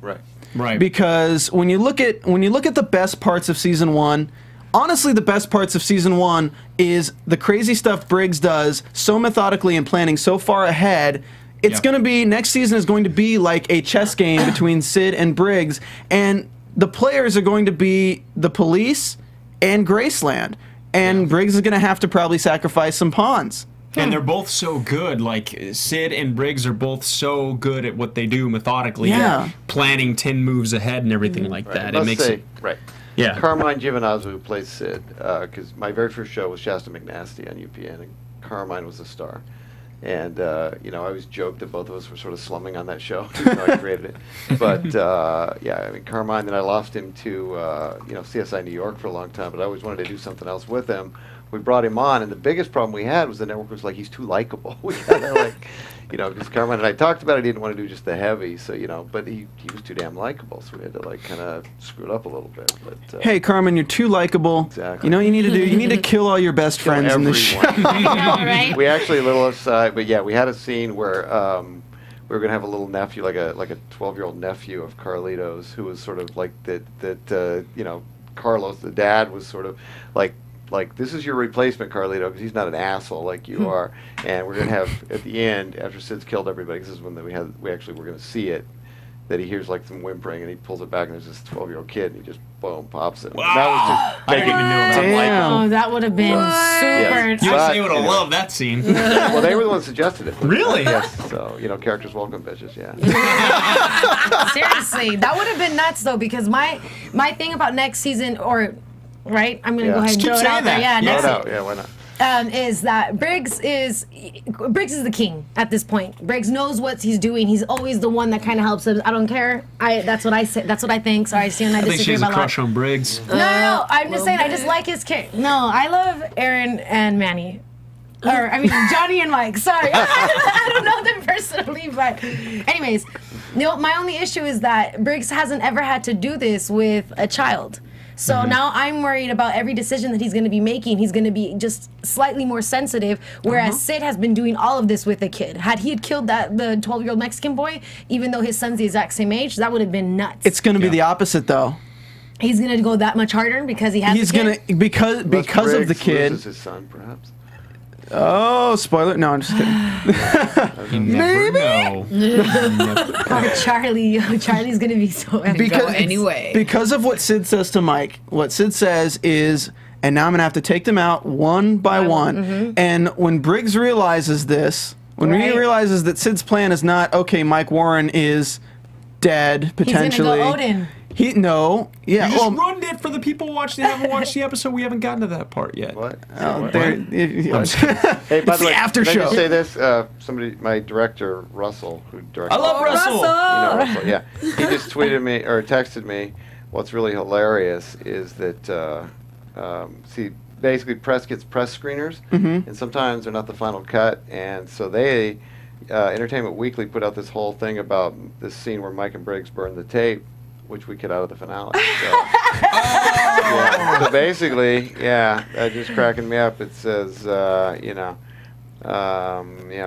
Right. Because when you look at the best parts of season 1, honestly, the best parts of season 1 is the crazy stuff Briggs does so methodically and planning so far ahead. It's going to be, next season is going to be like a chess game between Sid and Briggs, and the players are going to be the police and Graceland, and Briggs is going to have to probably sacrifice some pawns. And they're both so good. Like, Sid and Briggs are both so good at what they do methodically. Yeah. Planning 10 moves ahead and everything like that. It makes it... Right. Yeah. Carmine Giovinazzo, who plays Sid, because my very first show was Shasta McNasty on UPN, and Carmine was the star. And, I always joked that both of us were sort of slumming on that show, even though I created it. But, Carmine, then I lost him to, CSI New York for a long time, but I always wanted to do something else with him. We brought him on, and the biggest problem we had was the network was like, he's too likable. We kind of like, because Carmine and I talked about it, he didn't want to do just the heavy, so, but he was too damn likable, so we had to, like, kind of screw it up a little bit. But hey, Carmine, you're too likable. Exactly. You know what you need to do? You need to kill all your best friends in this show. Right? We actually, a little aside, but yeah, we had a scene where we were going to have a little nephew, like a 12-year-old nephew of Carlito's, who was sort of like Carlos, the dad, was sort of like, this is your replacement, Carlito, because he's not an asshole like you are. And we're going to have, at the end, after Sid's killed everybody, this is when we actually were going to see it, that he hears like some whimpering, and he pulls it back, and there's this 12-year-old kid, and he just, boom, pops it. Wow. That was just, I didn't even know that. Oh, that would have been super. Yes. You would have loved that scene. Well, they were the ones that suggested it. Really? Yes. So, characters welcome, bitches, yeah. Seriously, that would have been nuts, though, because my thing about next season, right? I'm going to go ahead and throw it out there. Yeah, why not? is that Briggs is the king at this point. Briggs knows what he's doing. He's always the one that kind of helps him. I don't care. That's what I say. That's what I think. Sorry, Steven, I disagree think she has about a crush on Briggs. No. I'm just saying. I just like his character. No, I love Aaron and Manny. Or, I mean, Johnny and Mike. Sorry. I don't know them personally, but anyways. My only issue is that Briggs hasn't ever had to do this with a child. So now I'm worried about every decision that he's going to be making. He's going to be just slightly more sensitive, whereas Sid has been doing all of this with a kid. Had he killed the 12-year-old Mexican boy, even though his son's the exact same age, that would have been nuts. It's going to be the opposite, though. He's going to go that much harder because he has. He's going to because of the kid. Loses his son, perhaps. Oh, spoiler! No, I'm just kidding. Maybe. Or Charlie. Charlie's gonna be so anyway. Because of what Sid says to Mike. What Sid says is, and now I'm gonna have to take them out one by one. And when Briggs realizes this, when he realizes that Sid's plan is not okay, Mike Warren is dead potentially. He's gonna go Odin. You just ruined it for the people watching. They haven't watched the episode. We haven't gotten to that part yet. What? Hey, by the way, after can I show. just say this? My director, Russell, who directed. I love Russell. You know Russell, yeah. He just tweeted me or texted me. What's really hilarious is that basically press gets press screeners, and sometimes they're not the final cut, and so they Entertainment Weekly put out this whole thing about this scene where Mike and Briggs burn the tape, which we cut out of the finale. So, so basically, that just cracking me up. It says,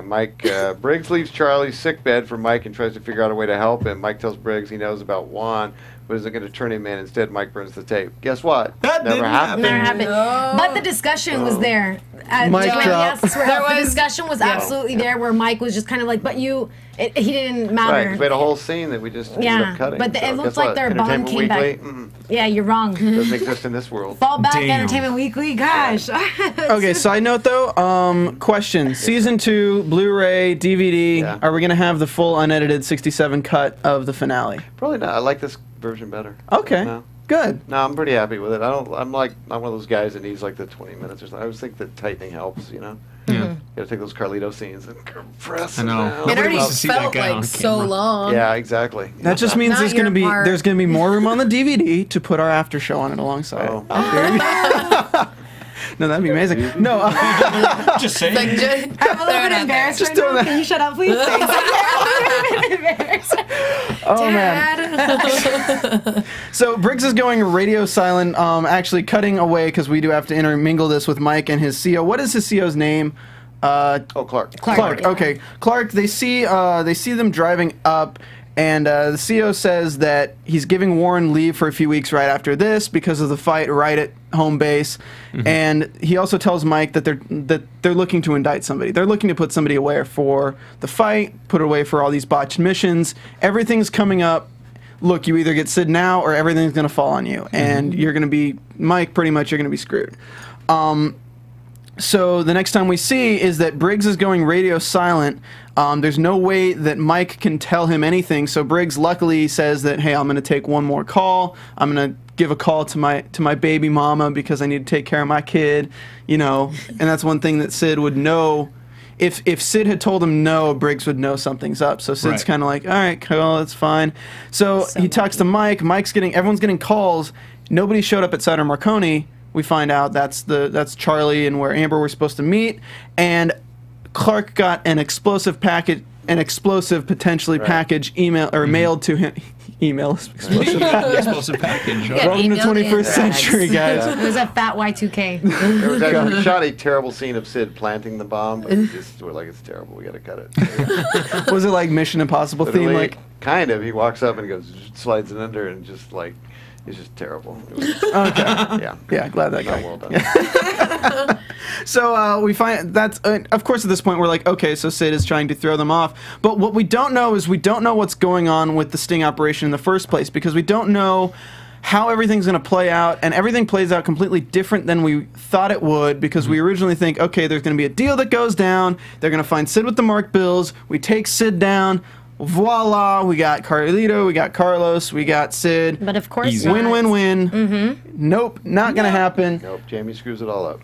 Mike, Briggs leaves Charlie's sickbed for Mike and tries to figure out a way to help him. Mike tells Briggs he knows about Juan, but isn't going to turn him in. Instead, Mike burns the tape. Guess what? That never happened. Never happened. No. But the discussion was there. Mic drop. The discussion was absolutely there where Mike was just kind of like, but he didn't matter. Right, 'cause we had a whole scene that we just ended up cutting. But it looked like their bond came back. Yeah, you're wrong. Doesn't exist in this world. Fall back, Entertainment Weekly. Gosh. Okay, side note though, question. Season 2, Blu-ray, DVD, are we going to have the full unedited 67 cut of the finale? Probably not. I like this version better. Okay. No. Good. No, I'm pretty happy with it. I'm like not one of those guys that needs like the 20 minutes or something. I always think that tightening helps, you know? Yeah. Gotta take those Carlito scenes and compress I know. them down. It already felt like so long. Yeah, exactly. That just means there's gonna be more room on the DVD to put our after show on it alongside. Oh. No, that'd be amazing. No, just saying. I'm a little bit embarrassed right now. Can you shut up, please? Oh man. So Briggs is going radio silent, actually cutting away because we do have to intermingle this with Mike and his CO. What is his CO's name? Clark. Clark. Okay, Clark. They see them driving up. And the CO says that he's giving Warren leave for a few weeks right after this because of the fight right at home base. And he also tells Mike that they're looking to indict somebody. They're looking to put somebody away for the fight, put away for all these botched missions. Everything's coming up. Look, you either get Sid now or everything's going to fall on you. And you're going to be, Mike, pretty much you're going to be screwed. So the next time we see is that Briggs is going radio silent. There's no way that Mike can tell him anything. So Briggs luckily says that, hey, I'm going to take one more call. I'm going to give a call to my baby mama because I need to take care of my kid, you know. And that's one thing that Sid would know. If Sid had told him no, Briggs would know something's up. So Sid's kind of like, all right, cool, that's fine. So he talks to Mike. Everyone's getting calls. Nobody showed up at Sutter Marconi. We find out that's Charlie and where Amber were supposed to meet, and Clark got an explosive package, potentially package email or mailed to him. Email explosive package. Explosive package. Welcome to 21st century, guys. It was a fat Y2K. We shot a terrible scene of Sid planting the bomb, but we're like, it's terrible. We got to cut it. Was it like Mission Impossible theme? Like kind of. He walks up and goes, slides it under, and just like. It's just terrible. Okay. Yeah, glad that guy. Well done. Yeah. So we find that's of course at this point we're like, okay, so Sid is trying to throw them off. But what we don't know is we don't know what's going on with the sting operation in the first place because we don't know how everything's going to play out, and everything plays out completely different than we thought it would because we originally think, okay, there's going to be a deal that goes down. They're going to find Sid with the marked bills. We take Sid down. Voila, we got Carlito, we got Carlos, we got Sid. But of course Win, win, win. Nope, not going to happen. Nope, Jamie screws it all up.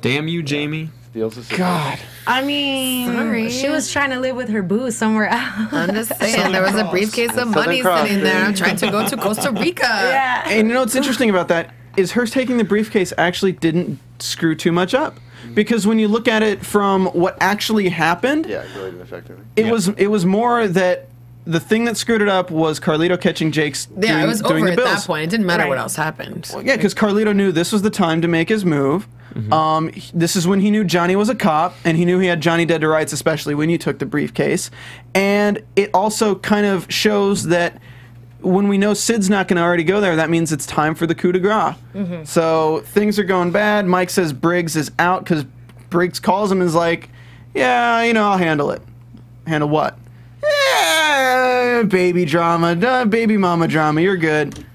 Damn you, Jamie. Steals the God. I mean, she was trying to live with her boo somewhere else. I'm just saying, there was a briefcase of money sitting there. I'm trying to go to Costa Rica. Yeah. And you know what's interesting about that is her taking the briefcase actually didn't screw too much up. Because when you look at it from what actually happened, yeah, it really didn't affect anything. It was more that the thing that screwed it up was Carlito catching Jake's it was over the at bills. that point. It didn't matter what else happened. Well, yeah, because Carlito knew this was the time to make his move. This is when he knew Johnny was a cop, and he knew he had Johnny dead to rights, especially when you took the briefcase. And it also kind of shows that when we know Sid's not going to already go there, that means it's time for the coup de grace. So things are going bad. Mike says Briggs is out because Briggs calls him and is like, yeah, you know, I'll handle it. Handle what? Yeah, baby drama, baby mama drama, you're good.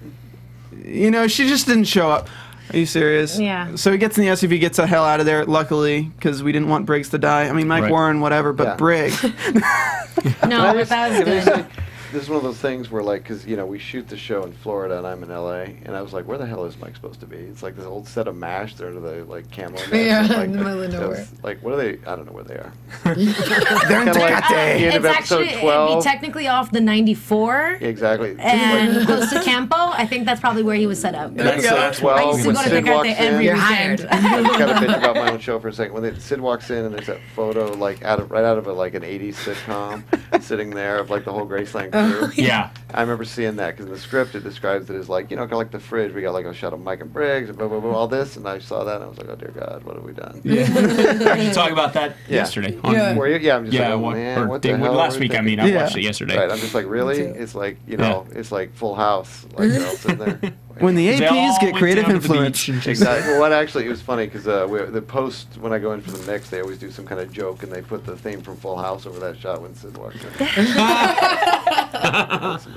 You know, she just didn't show up. Are you serious? Yeah. So he gets in the SUV, gets the hell out of there, luckily, because we didn't want Briggs to die. I mean, Mike Warren, whatever, but Briggs. No, but that was good. This is one of those things where, like, because, you know, we shoot the show in Florida and I'm in LA, and I was like, where the hell is Mike supposed to be? It's like this old set of MASH, they're the, like, camo nets. Yeah, like, in the middle of nowhere. Like, what are they? I don't know where they are. They're in Tecate. It's actually, it'd be technically off the 94. Exactly. And close to Campo. I think that's probably where he was set up. That's I used to when go to Sid Tecate walks every in. weekend. I just got to bitch about my own show for a second. When Sid walks in and there's that photo, like, right out of like an 80s sitcom, sitting there of, like, the whole Graceland crew. Yeah. I remember seeing that because in the script it describes it as like, you know, kind of like the fridge. We got like a shot of Mike and Briggs and blah, blah, blah, all this. And I saw that and I was like, oh, dear God, what have we done? Yeah. You talk about that yesterday. Were you? Yeah, I'm just like, oh, what, man, what the hell? Last week, I mean, I watched it yesterday. Right, I'm just like, really? It's like, you know, it's like Full House. Like, they're all sitting there. When the APs get creative influence. Exactly. Well, what actually, it was funny because the post, when I go in for the mix, they always do some kind of joke and they put the theme from Full House over that shot when Sid walked in.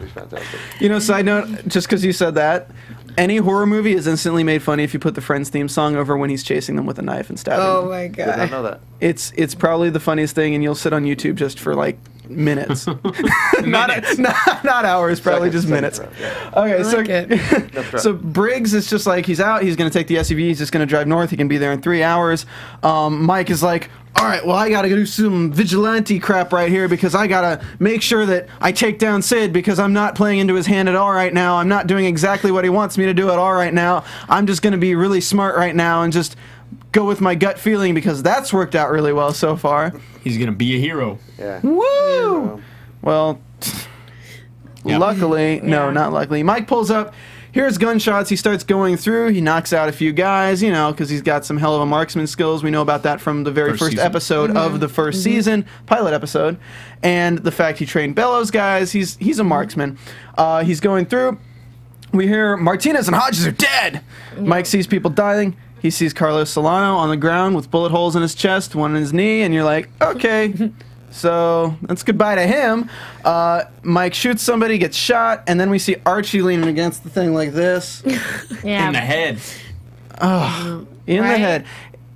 It's fantastic. You know, side note, just because you said that, any horror movie is instantly made funny if you put the Friends theme song over when he's chasing them with a knife and stabbing them. Oh my God. Did not know that. It's probably the funniest thing, and you'll sit on YouTube just for like minutes. not hours, probably just minutes. Okay, so Briggs is just like, he's out, he's going to take the SUV, he's just going to drive north, he can be there in 3 hours. Mike is like, all right, well, I got to do some vigilante crap right here because I got to make sure that I take down Sid because I'm not playing into his hand at all right now. I'm not doing exactly what he wants me to do at all right now. I'm just going to be really smart right now and just go with my gut feeling because that's worked out really well so far. He's going to be a hero. Yeah. Woo! Well, luckily, no, not luckily. Mike pulls up. Here's gunshots. He starts going through. He knocks out a few guys, you know, because he's got some hell of a marksman skills. We know about that from the very first episode of the first season, pilot episode. And the fact he trained Bellows guys, he's a marksman. He's going through. We hear Martinez and Hodges are dead. Mike sees people dying. He sees Carlos Solano on the ground with bullet holes in his chest, one in his knee, and you're like, okay. So that's goodbye to him. Mike shoots somebody, gets shot, and then we see Archie leaning against the thing like this. In the head. Oh, in the head.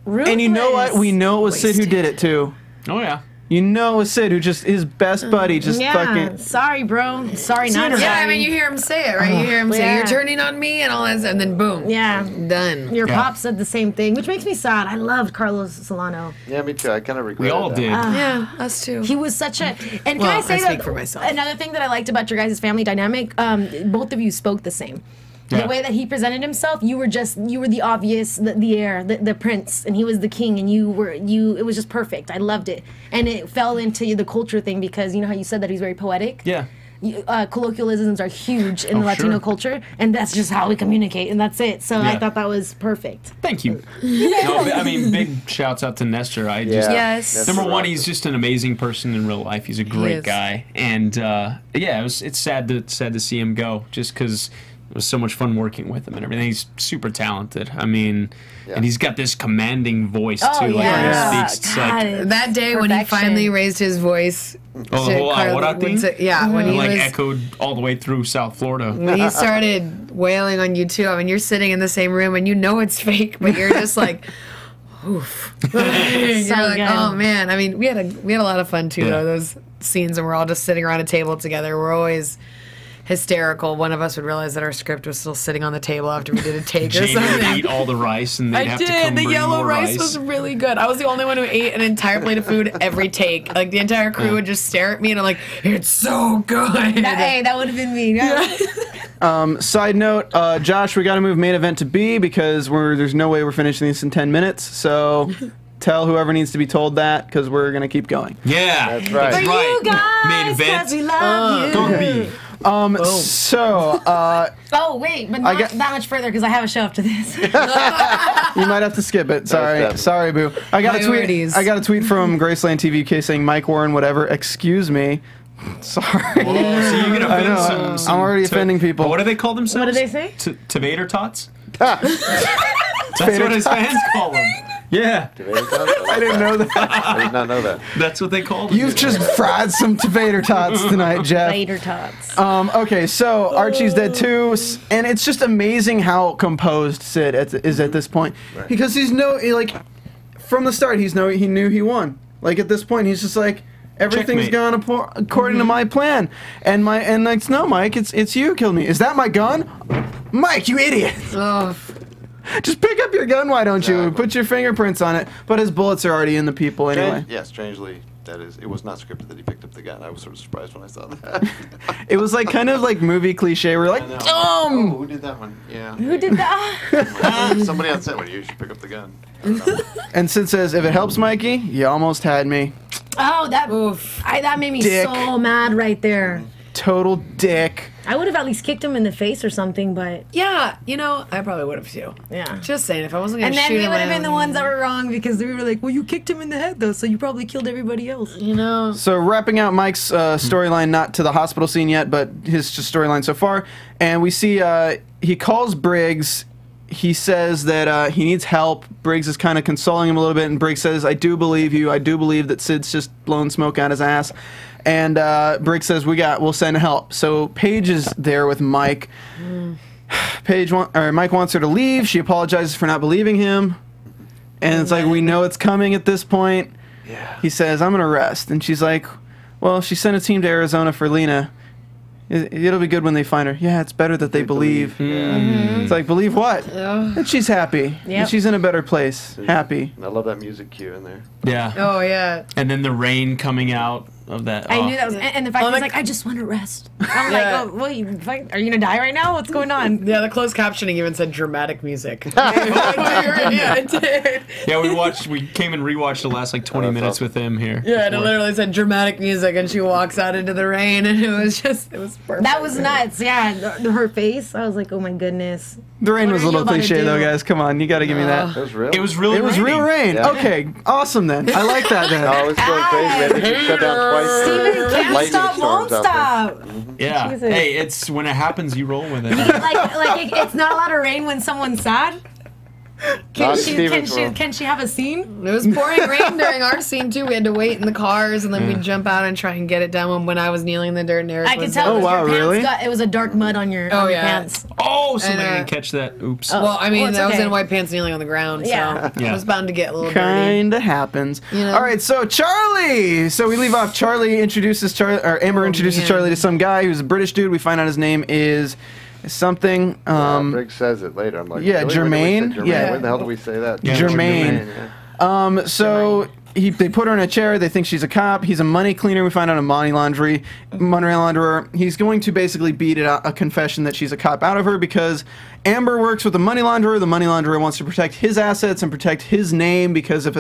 Ruthless. And you know what? We know it was Sid who did it too. Oh yeah. You know it was Sid who just, his best buddy just fucking... Sorry, bro. Sorry, not sorry. Yeah, I mean, you hear him say it, right? You hear him say, you're turning on me and all that stuff, and then boom. Yeah. Done. Your pop said the same thing, which makes me sad. I loved Carlos Solano. Yeah, me too. I kind of regret We all that. did. Yeah, us too. He was such a... And can I say speak for myself. Another thing that I liked about your guys' family dynamic, both of you spoke the same. The way that he presented himself, you were the obvious, the heir, the prince, and he was the king, and it was just perfect. I loved it. And it fell into the culture thing because you know how you said that he's very poetic? Yeah. Colloquialisms are huge in the Latino culture, and that's just how we communicate, and that's it. So I thought that was perfect. Thank you. No, I mean, big shouts out to Nestor. Yes. Number one, he's just an amazing person in real life. He's a great guy, and it's sad to see him go, just because it was so much fun working with him and everything. He's super talented. I mean, and he's got this commanding voice too. Like when he speaks, it's like that day when he finally raised his voice. Oh, the whole Ahora thing? When he like was, echoed all the way through South Florida. When he started wailing on you too. I mean, you're sitting in the same room and you know it's fake, but you're just like, oof. You're like, oh man. I mean, we had a lot of fun too though. Those scenes, and we're all just sitting around a table together. We're always hysterical. One of us would realize that our script was still sitting on the table after we did a take or Jamie would something. eat all the rice, and they'd have to come The bring yellow more rice was really good. I was the only one who ate an entire plate of food every take. Like, the entire crew would just stare at me, and I'm like, it's so good. That would have been me. Yeah. Side note, Josh, we got to move main event to B because there's no way we're finishing this in 10 minutes. So tell whoever needs to be told that because we're going to keep going. Yeah. That's right. For you guys, Main 'cause we love you. Go B. So, Oh, wait, but not that much further because I have a show after this. you might have to skip it. Sorry. Sorry, boo. I got a tweet from Graceland TV saying Mike Warren, whatever. Excuse me. Sorry. So you're gonna offend some I'm already offending people. What do they call themselves? What do they say? Tomato tots? That's what his fans call them. Yeah. I didn't know that. I did not know that. That's what they call them. You've just fried some tomato tots tonight, Jeff. Later tots. Okay, so Archie's dead too, and it's just amazing how composed Sid is at this point, because from the start he knew he won. Like at this point he's just like, everything's gone according to my plan, and like, no, Mike, it's you who killed me. Is that my gun? Mike, you idiot! Just pick up your gun, why don't you? Put your fingerprints on it. But his bullets are already in the people anyway. Yeah, strangely, it was not scripted that he picked up the gun. I was sort of surprised when I saw that. It was like kind of like movie cliche. We're like, oh, who did that one? Yeah. Who did that? Somebody on set. Well, you should pick up the gun. And Sid says, if it helps, Mikey, you almost had me. Oh, that made me so mad right there. Total dick. I would have at least kicked him in the face or something, but Yeah, I probably would have too. yeah. Just saying, if I wasn't gonna And then shoot we him, would have been the ones that were wrong because we were like, well, you kicked him in the head though, so you probably killed everybody else. So wrapping out Mike's storyline, not to the hospital scene yet, but his storyline so far, and we see he calls Briggs. He says that he needs help. Briggs is kind of consoling him a little bit, and Briggs says, I do believe you. I do believe that Sid's just blowing smoke out his ass. And Briggs says, we'll send help. So Paige is there with Mike. Mike wants her to leave. She apologizes for not believing him. And it's like, we know it's coming at this point. Yeah. He says, I'm going to rest. And she's like, well, she sent a team to Arizona for Lena. It'll be good when they find her. Yeah, it's better that they believe. Yeah. It's like, believe what? That she's happy. That she's in a better place. Happy. I love that music cue in there. Yeah. Oh yeah. And then the rain coming out of that. I knew that was, and the fact he's like, I just want to rest. I'm like, oh, well, are you gonna die right now? What's going on? Yeah, the closed captioning even said dramatic music. Yeah, it did. Yeah, we came and rewatched the last like 20 minutes with him here. Yeah, and it literally said dramatic music, and she walks out into the rain, and it was perfect. That was nuts. Yeah, her face. I was like, oh my goodness. The rain was a little cliche though, guys. Come on, you got to give me that. It was real. It was really. It was real rain. Yeah. Okay, awesome then. I like that then. Oh, it's going crazy. I think you shut down twice. Steven can't Lightning stop, won't storms out stop. Yeah. Jesus. Hey, it's when it happens, you roll with it. It's not allowed to rain when someone's sad. Can she have a scene? It was pouring rain during our scene too. We had to wait in the cars, and then we'd jump out and try and get it down when I was kneeling in the dirt and Erik I could was tell. Oh, wow, your pants really? it was a dark mud on your pants. Oh, somebody And, didn't catch that. Oops. Well, I mean, it's I was okay. in white pants kneeling on the ground, Yeah. so it was bound to get a little dirty. Kinda happens. know? All right, so Charlie. So we leave off. Amber introduces Charlie to some guy who's a British dude. We find out his name is something. Briggs says it later. I'm like, yeah, really? Jermaine. Yeah. When the hell do we say that? Yeah, Jermaine. Yeah. So they put her in a chair. They think she's a cop. He's a money cleaner. We find out a money launderer. He's going to basically beat a confession that she's a cop out of her because Amber works with the money launderer. The money launderer wants to protect his assets and protect his name because if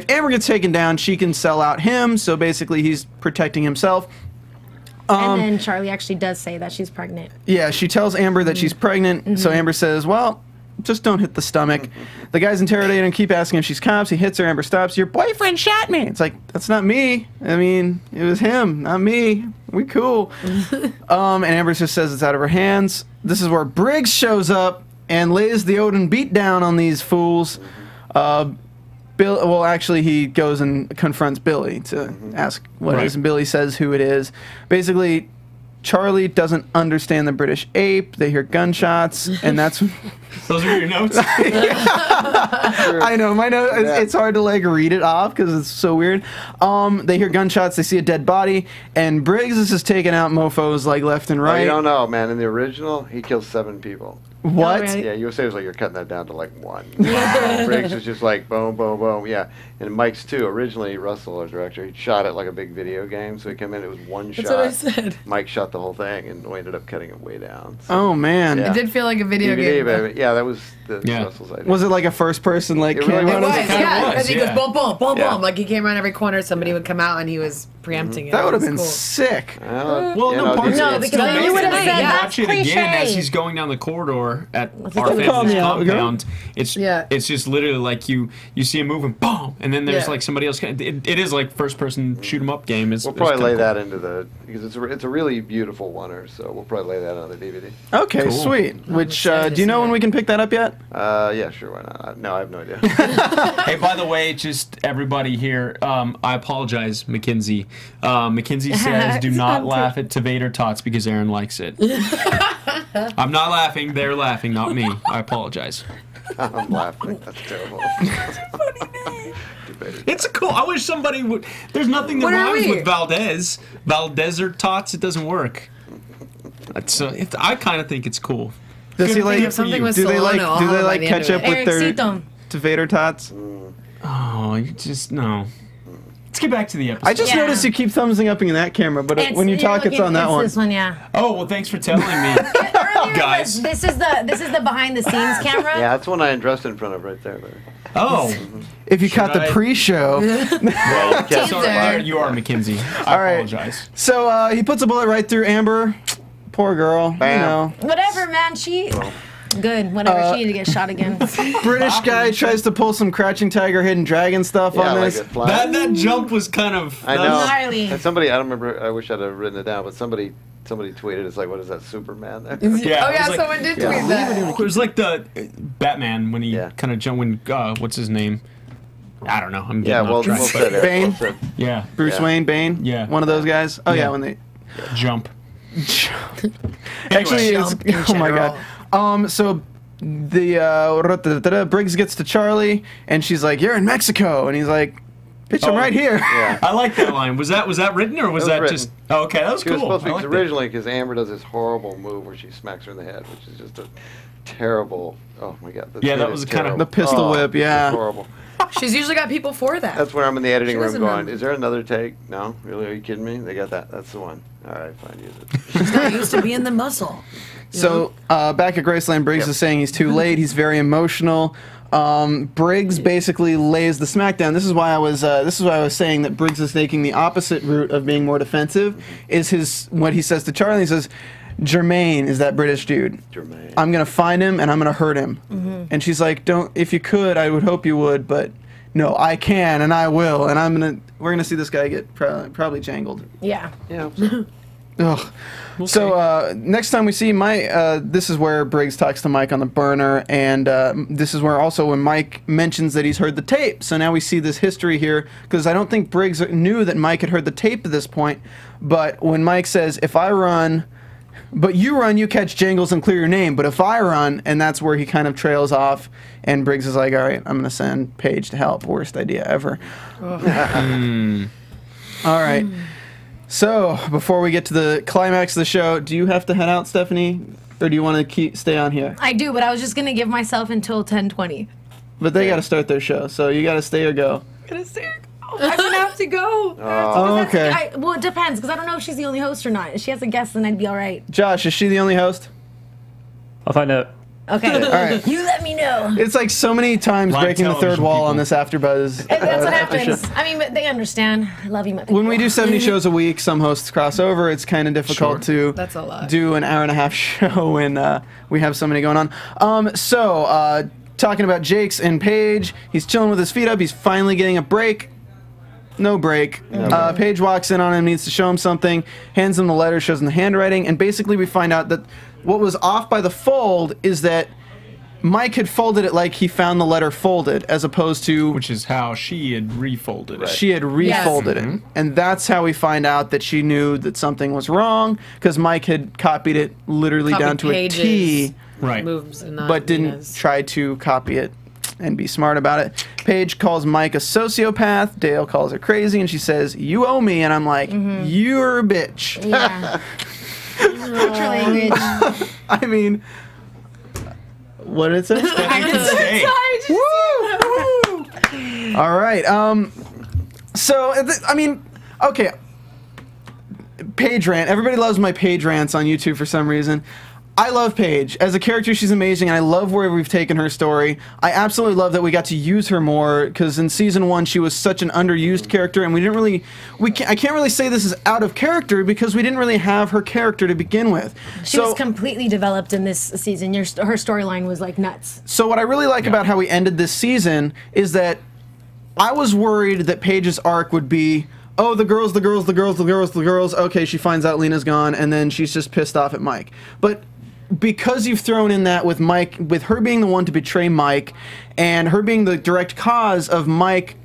Amber gets taken down, she can sell out him. So basically, he's protecting himself. And then Charlie actually does say that she's pregnant. Yeah, she tells Amber that she's pregnant. So Amber says, well, just don't hit the stomach. The guy's interrogating and keep asking if she's cops. He hits her. Amber stops. Your boyfriend shot me. It's like, that's not me. I mean, it was him, not me. We cool. And Amber just says it's out of her hands. This is where Briggs shows up and lays the Odin beat down on these fools. Actually, he goes and confronts Billy to ask what it is, and Billy says who it is. Basically, Charlie doesn't understand the British ape. They hear gunshots, and that's... Those are your notes? I know, my note, it's hard to like read it off because it's so weird. They hear gunshots, they see a dead body, and Briggs is just taking out mofos like left and right. Oh, you don't know, man. In the original, he kills 7 people. What? Oh, really? Yeah, USA was like, you're cutting that down to like 1. Briggs was just like, boom, boom, boom. Yeah. And Mike's too. Originally, Russell, our director, he shot it like a big video game. So he came in, it was one shot. That's what I said. Mike shot the whole thing, and we ended up cutting it way down. So, Oh, man. Yeah. It did feel like a video game. Baby. Yeah, that was Russell's idea. Was it like a first person like It really camera? was. It was, yeah. Because he goes boom, boom, boom, Yeah. boom. Like he came around every corner, somebody would come out, and he was preempting it. That would have It was been cool. sick. Well, you no, know, parts No, of it because still then makes you would it. have said You that's watch it again as cliche. he's going down the corridor at our Call family's me out, girl. compound. It's just literally like you see him moving, boom, and then there's like somebody else. It is like first person shoot 'em up game. We'll probably lay that into the, because it's a really beautiful oneer, so we'll probably lay that on the DVD. Okay, Cool. sweet. Which, excited do you to know see when it. we can pick that up yet? Yeah, sure, why not? No, I have no idea. Hey, by the way, just everybody here, I apologize, Mackenzie. Mackenzie says, do not laugh at Tavader Tots because Aaron likes it. I'm not laughing. They're laughing, not me. I apologize. I'm laughing. That's terrible. It's a cool. I wish somebody would. There's nothing that What are rhymes we? with Valdez. Valdez or Tots. It doesn't work. I kind of think it's cool. Does he like? Think of something with Do they like? Solano, Do they by like the end catch of up it. with their Ericito. Tavader tots? Oh, you just no. Let's get back to the episode. I just Yeah. noticed you keep thumbsing up in that camera, but when you talk, it's on that one. This one, yeah. Oh well, thanks for telling me, guys. This is the behind the scenes camera. Yeah, that's one I undressed in front of right there, baby. Oh, If you caught the I- pre-show. well, Teaser. sorry, you are Mackenzie. I All right. apologize. So he puts a bullet right through Amber. Poor girl. Bam. You know. Whatever, man. Good. Whatever. She needed to get shot again. British guy tries to pull some Crouching Tiger, Hidden Dragon stuff Yeah, on like this. a fly. That jump was kind of. I that know. was- Gnarly. And somebody, I don't remember, I wish I'd have written it down, but somebody tweeted, it's like, what is that, Superman there? Yeah, Oh it yeah, was like- someone did Yeah. tweet that. It was like the Batman when he Yeah. kind of jumped. When what's his name? I don't know. I'm Yeah, getting well, off track. we'll say that. Bane? We'll say- Yeah, Bruce Yeah. Wayne, Bane. Yeah. One of those guys. Oh yeah, Yeah. when they. jump. Actually, it's, Jump in oh my god. So the Briggs gets to Charlie, and she's like, "You're in Mexico," and he's like, "Bitch, I'm Oh. right here." Yeah. I like that line. Was that written or was It was that written. just? Oh, okay, that was She was cool. supposed to I be, liked it. originally, because Amber does this horrible move where she smacks her in the head, which is just a terrible, oh my god. Yeah, that scene was is kind of- terrible. The pistol Oh, whip, yeah. it's horrible. She's usually got people for that. That's where I'm in the editing She room doesn't going, know. is there another take? No? Really? Are you kidding me? They got that. That's the one. All right, fine, use it. She's not used to being the muscle. So back at Graceland, Briggs is saying he's too late. He's very emotional. Briggs basically lays the smackdown. This is why I was saying that Briggs is taking the opposite route of being more defensive. Is what he says to Charlie. He says, "Jermaine is that British dude. Jermaine. I'm gonna find him and I'm gonna hurt him." And she's like, "Don't. If you could, I would hope you would, but no, I can and I will. And we're gonna see this guy get probably jangled." Yeah. Yeah. Ugh. So next time we see Mike, this is where Briggs talks to Mike on the burner, and this is where also when Mike mentions that he's heard the tape. So now we see this history here, because I don't think Briggs knew that Mike had heard the tape at this point. But when Mike says, "If I run, but you run, you catch jangles and clear your name, but if I run," and that's where he kind of trails off, and Briggs is like, "All right, I'm gonna send Paige to help." Worst idea ever. All right. So, before we get to the climax of the show, do you have to head out, Stephanie? Or do you want to stay on here? I do, but I was just gonna give myself until 10:20. But they got to start their show, so you got to stay or go. I'm gonna have to go. Oh, okay. Well, it depends, because I don't know if she's the only host or not. If she has a guest, then I'd be all right. Josh, is she the only host? I'll find out. Okay. All right. You let me know. It's like so many times Live breaking the third television wall people. on this AfterBuzz. That's what after happens. show. I mean, but they understand. I love you, my people. When we do 70 shows a week, some hosts cross over. It's kind of difficult to That's a lot. do an hour-and-a-half show when we have so many going on. Talking about Jakes and Paige, he's chilling with his feet up. He's finally getting a break. No break. Paige walks in on him, needs to show him something, hands him the letter, shows him the handwriting, and basically we find out that what was off by the fold is that Mike had folded it like he found the letter folded, as opposed to... Which is how she had refolded it. She had refolded it. And that's how we find out that she knew that something was wrong, because Mike had copied it literally down to a T, moves and not but didn't try to copy it and be smart about it. Paige calls Mike a sociopath. Dale calls her crazy, and she says, "You owe me." And I'm like, "You're a bitch." Yeah. language. I mean... What did it say? Woo! All right. So, I mean, okay. Paige rant. Everybody loves my Paige rants on YouTube for some reason. I love Paige. As a character, she's amazing, and I love where we've taken her story. I absolutely love that we got to use her more, because in Season 1, she was such an underused character, and we didn't really... I can't really say this is out of character, because we didn't really have her character to begin with. She was completely developed in this season. Her storyline was, like, nuts. So what I really like about how we ended this season is that I was worried that Paige's arc would be... Oh, the girls. Okay, she finds out Lena's gone, and then she's just pissed off at Mike. But because you've thrown in that with Mike, with her being the one to betray Mike, and her being the direct cause of Mike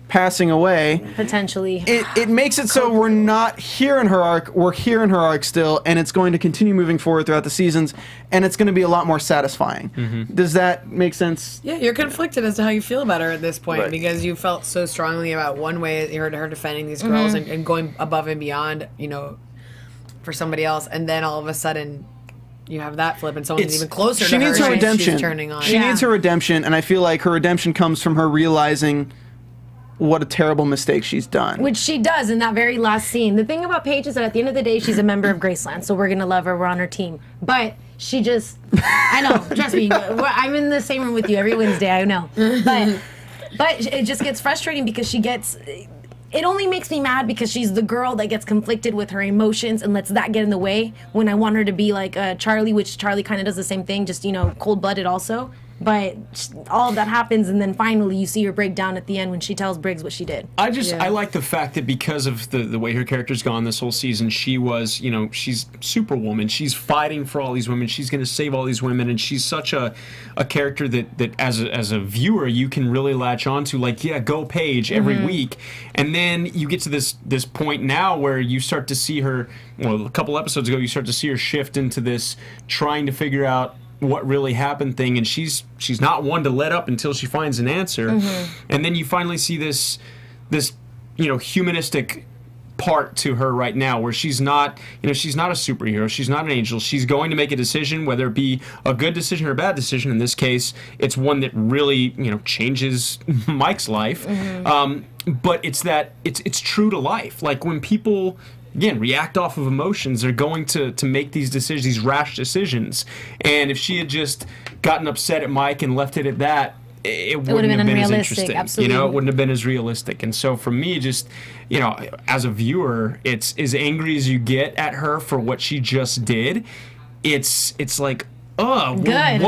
passing away, potentially, it makes it so we're not here in her arc. We're here in her arc still, and it's going to continue moving forward throughout the seasons, and it's going to be a lot more satisfying. Does that make sense? Yeah, you're conflicted as to how you feel about her at this point, because you felt so strongly about one way, you heard her defending these girls and going above and beyond, you know, for somebody else, and then all of a sudden you have that flip and someone's even closer to her. She needs her redemption. She's turning on. She needs her redemption, and I feel like her redemption comes from her realizing what a terrible mistake she's done. Which she does in that very last scene. The thing about Paige is that at the end of the day, she's a member of Graceland, so we're going to love her. We're on her team. But she just... I know, trust me. I'm in the same room with you every Wednesday, I know. But it just gets frustrating because she gets... It only makes me mad because she's the girl that gets conflicted with her emotions and lets that get in the way when I want her to be like Charlie, which Charlie kind of does the same thing, just, you know, cold-blooded also. But all of that happens, and then finally you see her break down at the end when she tells Briggs what she did. I like the fact that because of the way her character's gone this whole season, she was, you know, she's Superwoman. She's fighting for all these women. She's going to save all these women, and she's such a character that as a viewer you can really latch onto. Like, yeah, go Paige every week, and then you get to this point now where you start to see her. Well, a couple episodes ago, you start to see her shift into this trying to figure out what really happened thing, and she's not one to let up until she finds an answer. And then you finally see this you know, humanistic part to her right now, where she's not, you know, she's not a superhero, she's not an angel. She's going to make a decision, whether it be a good decision or a bad decision. In this case, it's one that really, you know, changes Mike's life. But it's true to life. Like, when people, again, react off of emotions, they're going to make these decisions, these rash decisions. And if she had just gotten upset at Mike and left it at that, it wouldn't have been as interesting. Absolutely. You know, it wouldn't have been as realistic. And so for me, just, you know, as a viewer, it's as angry as you get at her for what she just did. It's like, what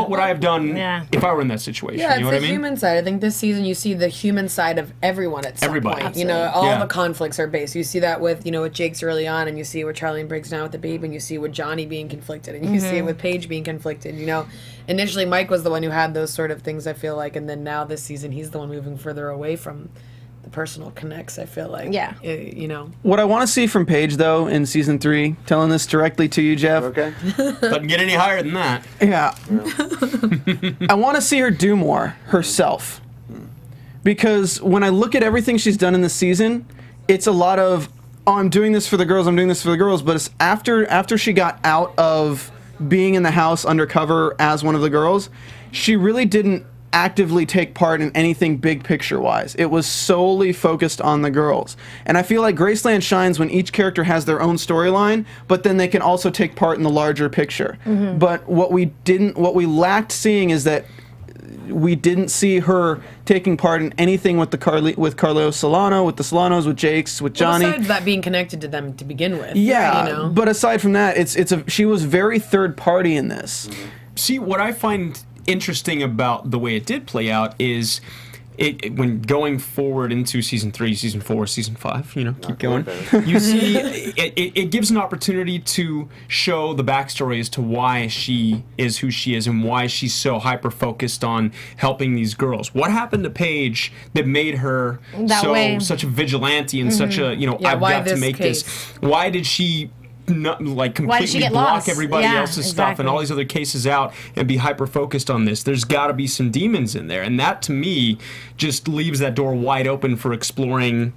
would I have done if I were in that situation? Yeah, you know it's what the I mean? human side. I think this season you see the human side of everyone at some point. Absolutely. You know, all the conflicts are based. You see that with, you know, with Jake's early on, and you see with Charlie and Briggs now with the babe, and you see with Johnny being conflicted, and you see it with Paige being conflicted. You know, initially Mike was the one who had those sort of things, I feel like, and then now this season he's the one moving further away from the personal connects, I feel like. Yeah. You know. What I want to see from Paige, though, in Season 3, telling this directly to you, Jeff. Okay. Doesn't get any higher than that. Yeah. I want to see her do more herself. Because when I look at everything she's done in this season, it's a lot of, oh, I'm doing this for the girls, I'm doing this for the girls, but it's after she got out of being in the house undercover as one of the girls, she really didn't actively take part in anything big picture wise. It was solely focused on the girls. And I feel like Graceland shines when each character has their own storyline, but then they can also take part in the larger picture. But what we lacked seeing is that we didn't see her taking part in anything with Carlito Solano, with the Solanos, with Jake's, with Johnny. Besides that being connected to them to begin with. Yeah, you know? But aside from that, she was very third party in this. See, what I find interesting about the way it did play out is when going forward into season 3, season 4, season 5, you know, keep going, you see it gives an opportunity to show the backstory as to why she is who she is and why she's so hyper focused on helping these girls. What happened to Paige that made her such a vigilante and such a, you know, I've got to make this. Why did she not, like, completely block everybody else's stuff and all these other cases out and be hyper focused on this? There's got to be some demons in there, and that to me just leaves that door wide open for exploring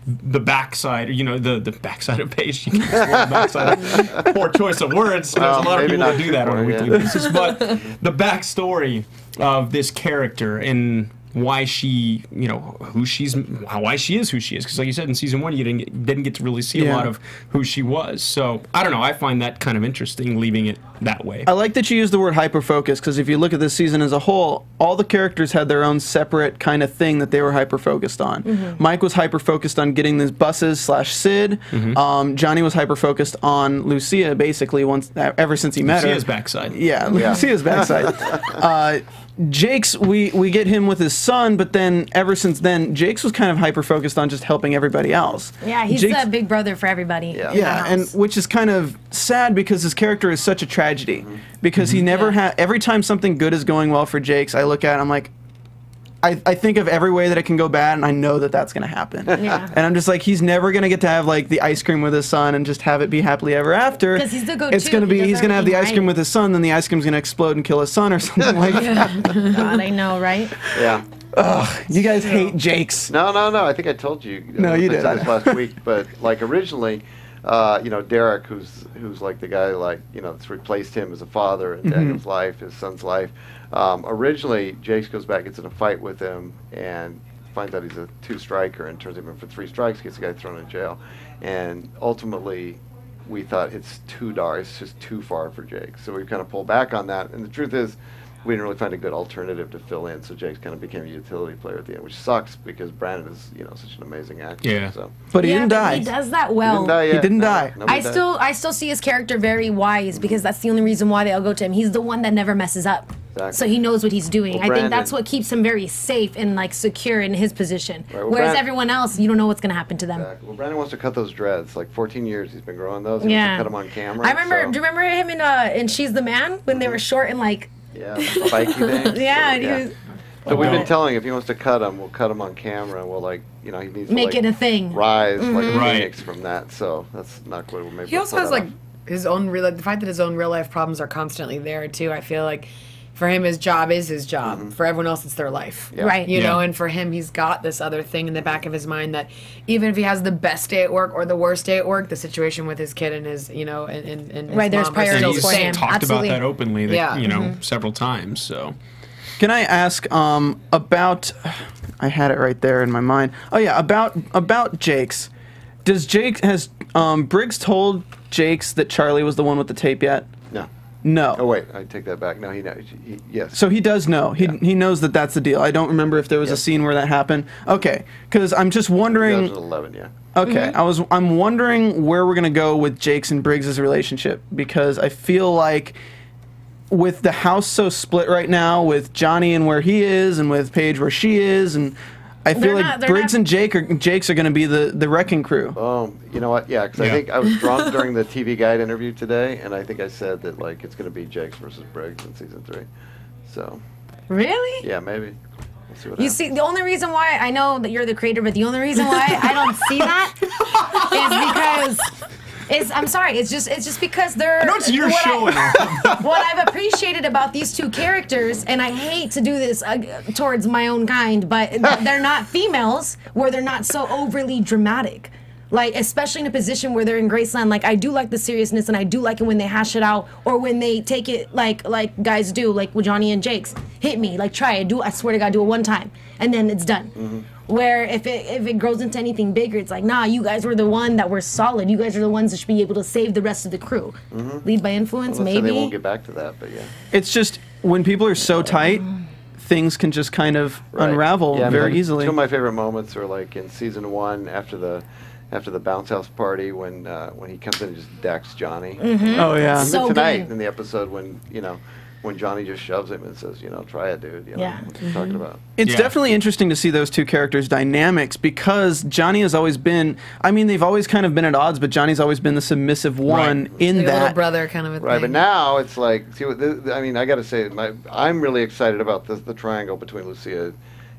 the backside, you know, the backside of Paige. You can explore the backside. Poor choice of words. There's a lot of people that do that on a weekly basis, but the backstory of this character and why she, you know, why she is who she is. Because like you said, in season 1, you didn't get to really see a lot of who she was. So, I don't know, I find that kind of interesting, leaving it that way. I like that you use the word hyper-focus, because if you look at this season as a whole, all the characters had their own separate kind of thing that they were hyper-focused on. Mike was hyper-focused on getting these buses / Sid. Johnny was hyper-focused on Lucia, basically, ever since he met her. Lucia's backside. Yeah, Lucia's backside. Jake's, we get him with his son, but then ever since then, Jake's was kind of hyper-focused on just helping everybody else. Yeah, he's a big brother for everybody. Yeah, and which is kind of sad because his character is such a tragedy. Because he never every time something good is going well for Jake's, I look at it, I'm like, I think of every way that it can go bad, and I know that that's going to happen. And I'm just like, he's never going to get to have like the ice cream with his son and just have it be happily ever after. Because he's the go-to. It's going to be, he's going to have the ice cream with his son, then the ice cream's going to explode and kill his son or something like that. God, I know, right? Yeah. Ugh, you guys hate Jake's. No. I think I told you. No, you did. Last week, but like originally, you know, Derek, who's like the guy, like, you know, that's replaced him as a father in Daniel's life, his son's life. Originally, Jakes goes back, gets in a fight with him, and finds out he's a 2-striker and turns him in for 3 strikes, gets the guy thrown in jail. And ultimately, we thought it's too dark, it's just too far for Jake. So we kind of pulled back on that. And the truth is, we didn't really find a good alternative to fill in, so Jake's kind of became a utility player at the end, which sucks because Brandon is, you know, such an amazing actor. Yeah. So. But he didn't die. He does that well. He didn't die yet. He didn't die. I still see his character very wise because that's the only reason why they all go to him. He's the one that never messes up. Exactly. So he knows what he's doing. Well, I think that's what keeps him very safe and like secure in his position. Right, well, whereas everyone else, you don't know what's going to happen to them. Exactly. Well, Brandon wants to cut those dreads. Like 14 years he's been growing those. He wants to cut them on camera. I remember. Do you remember him in She's the Man when they were short and like? Yeah, spiky things. Yeah. So we've been telling him if he wants to cut them, we'll cut them on camera, and we'll, like, you know, he needs to make it a thing. Rise like a phoenix from that. So that's not good. We'll maybe he also has like his own the fact that his own real life problems are constantly there too. I feel like for him his job is his job. For everyone else it's their life. Right. You know, and for him he's got this other thing in the back of his mind that even if he has the best day at work or the worst day at work, the situation with his kid and his, you know, and his right, there's priorities for him. Talked about that openly, that, you know, several times. So, can I ask about? I had it right there in my mind. Oh yeah, about Jake's. Has Briggs told Jake's that Charlie was the one with the tape yet? No. No. Oh wait, I take that back. No, he knows. Yes. So he does know. He knows that that's the deal. I don't remember if there was a scene where that happened. Okay, because I'm just wondering. 2011, yeah. Okay, I'm wondering where we're gonna go with Jake's and Briggs' relationship, because I feel like with the house so split right now, with Johnny and where he is, and with Paige where she is, and I feel like Briggs and Jake's are going to be the wrecking crew. You know what? Yeah, because I think I was drunk during the TV Guide interview today, and I think I said that like it's going to be Jake's versus Briggs in season 3. So. Really? Yeah, maybe. We'll see what happens. See, the only reason why I know that you're the creator, but the only reason why I don't see that is because. I'm sorry. It's just because they're. I know it's your show. What I've appreciated about these two characters, and I hate to do this towards my own kind, but they're not females where they're not so overly dramatic. Like, especially in a position where they're in Graceland, like, I do like the seriousness, and I do like it when they hash it out, or when they take it like guys do, like with Johnny and Jake's. Hit me, like, try it, I swear to God, do it one time, and then it's done. Where if it grows into anything bigger, it's like, nah, you guys were the one that were solid. You guys are the ones that should be able to save the rest of the crew. Lead by influence, maybe. They won't get back to that, but yeah. It's just, when people are so tight, things can just kind of unravel very easily. Two of my favorite moments are like in season 1 after the bounce house party when he comes in and just decks Johnny. Oh yeah. Even tonight in the episode when, you know, when Johnny just shoves him and says, you know, try it, dude. You know, what you're talking about. It's definitely interesting to see those two characters' dynamics because Johnny has always been, I mean, they've always kind of been at odds, but Johnny's always been the submissive one in like that. A little brother kind of a thing. But now it's like, see, I mean, I got to say, I'm really excited about the triangle between Lucia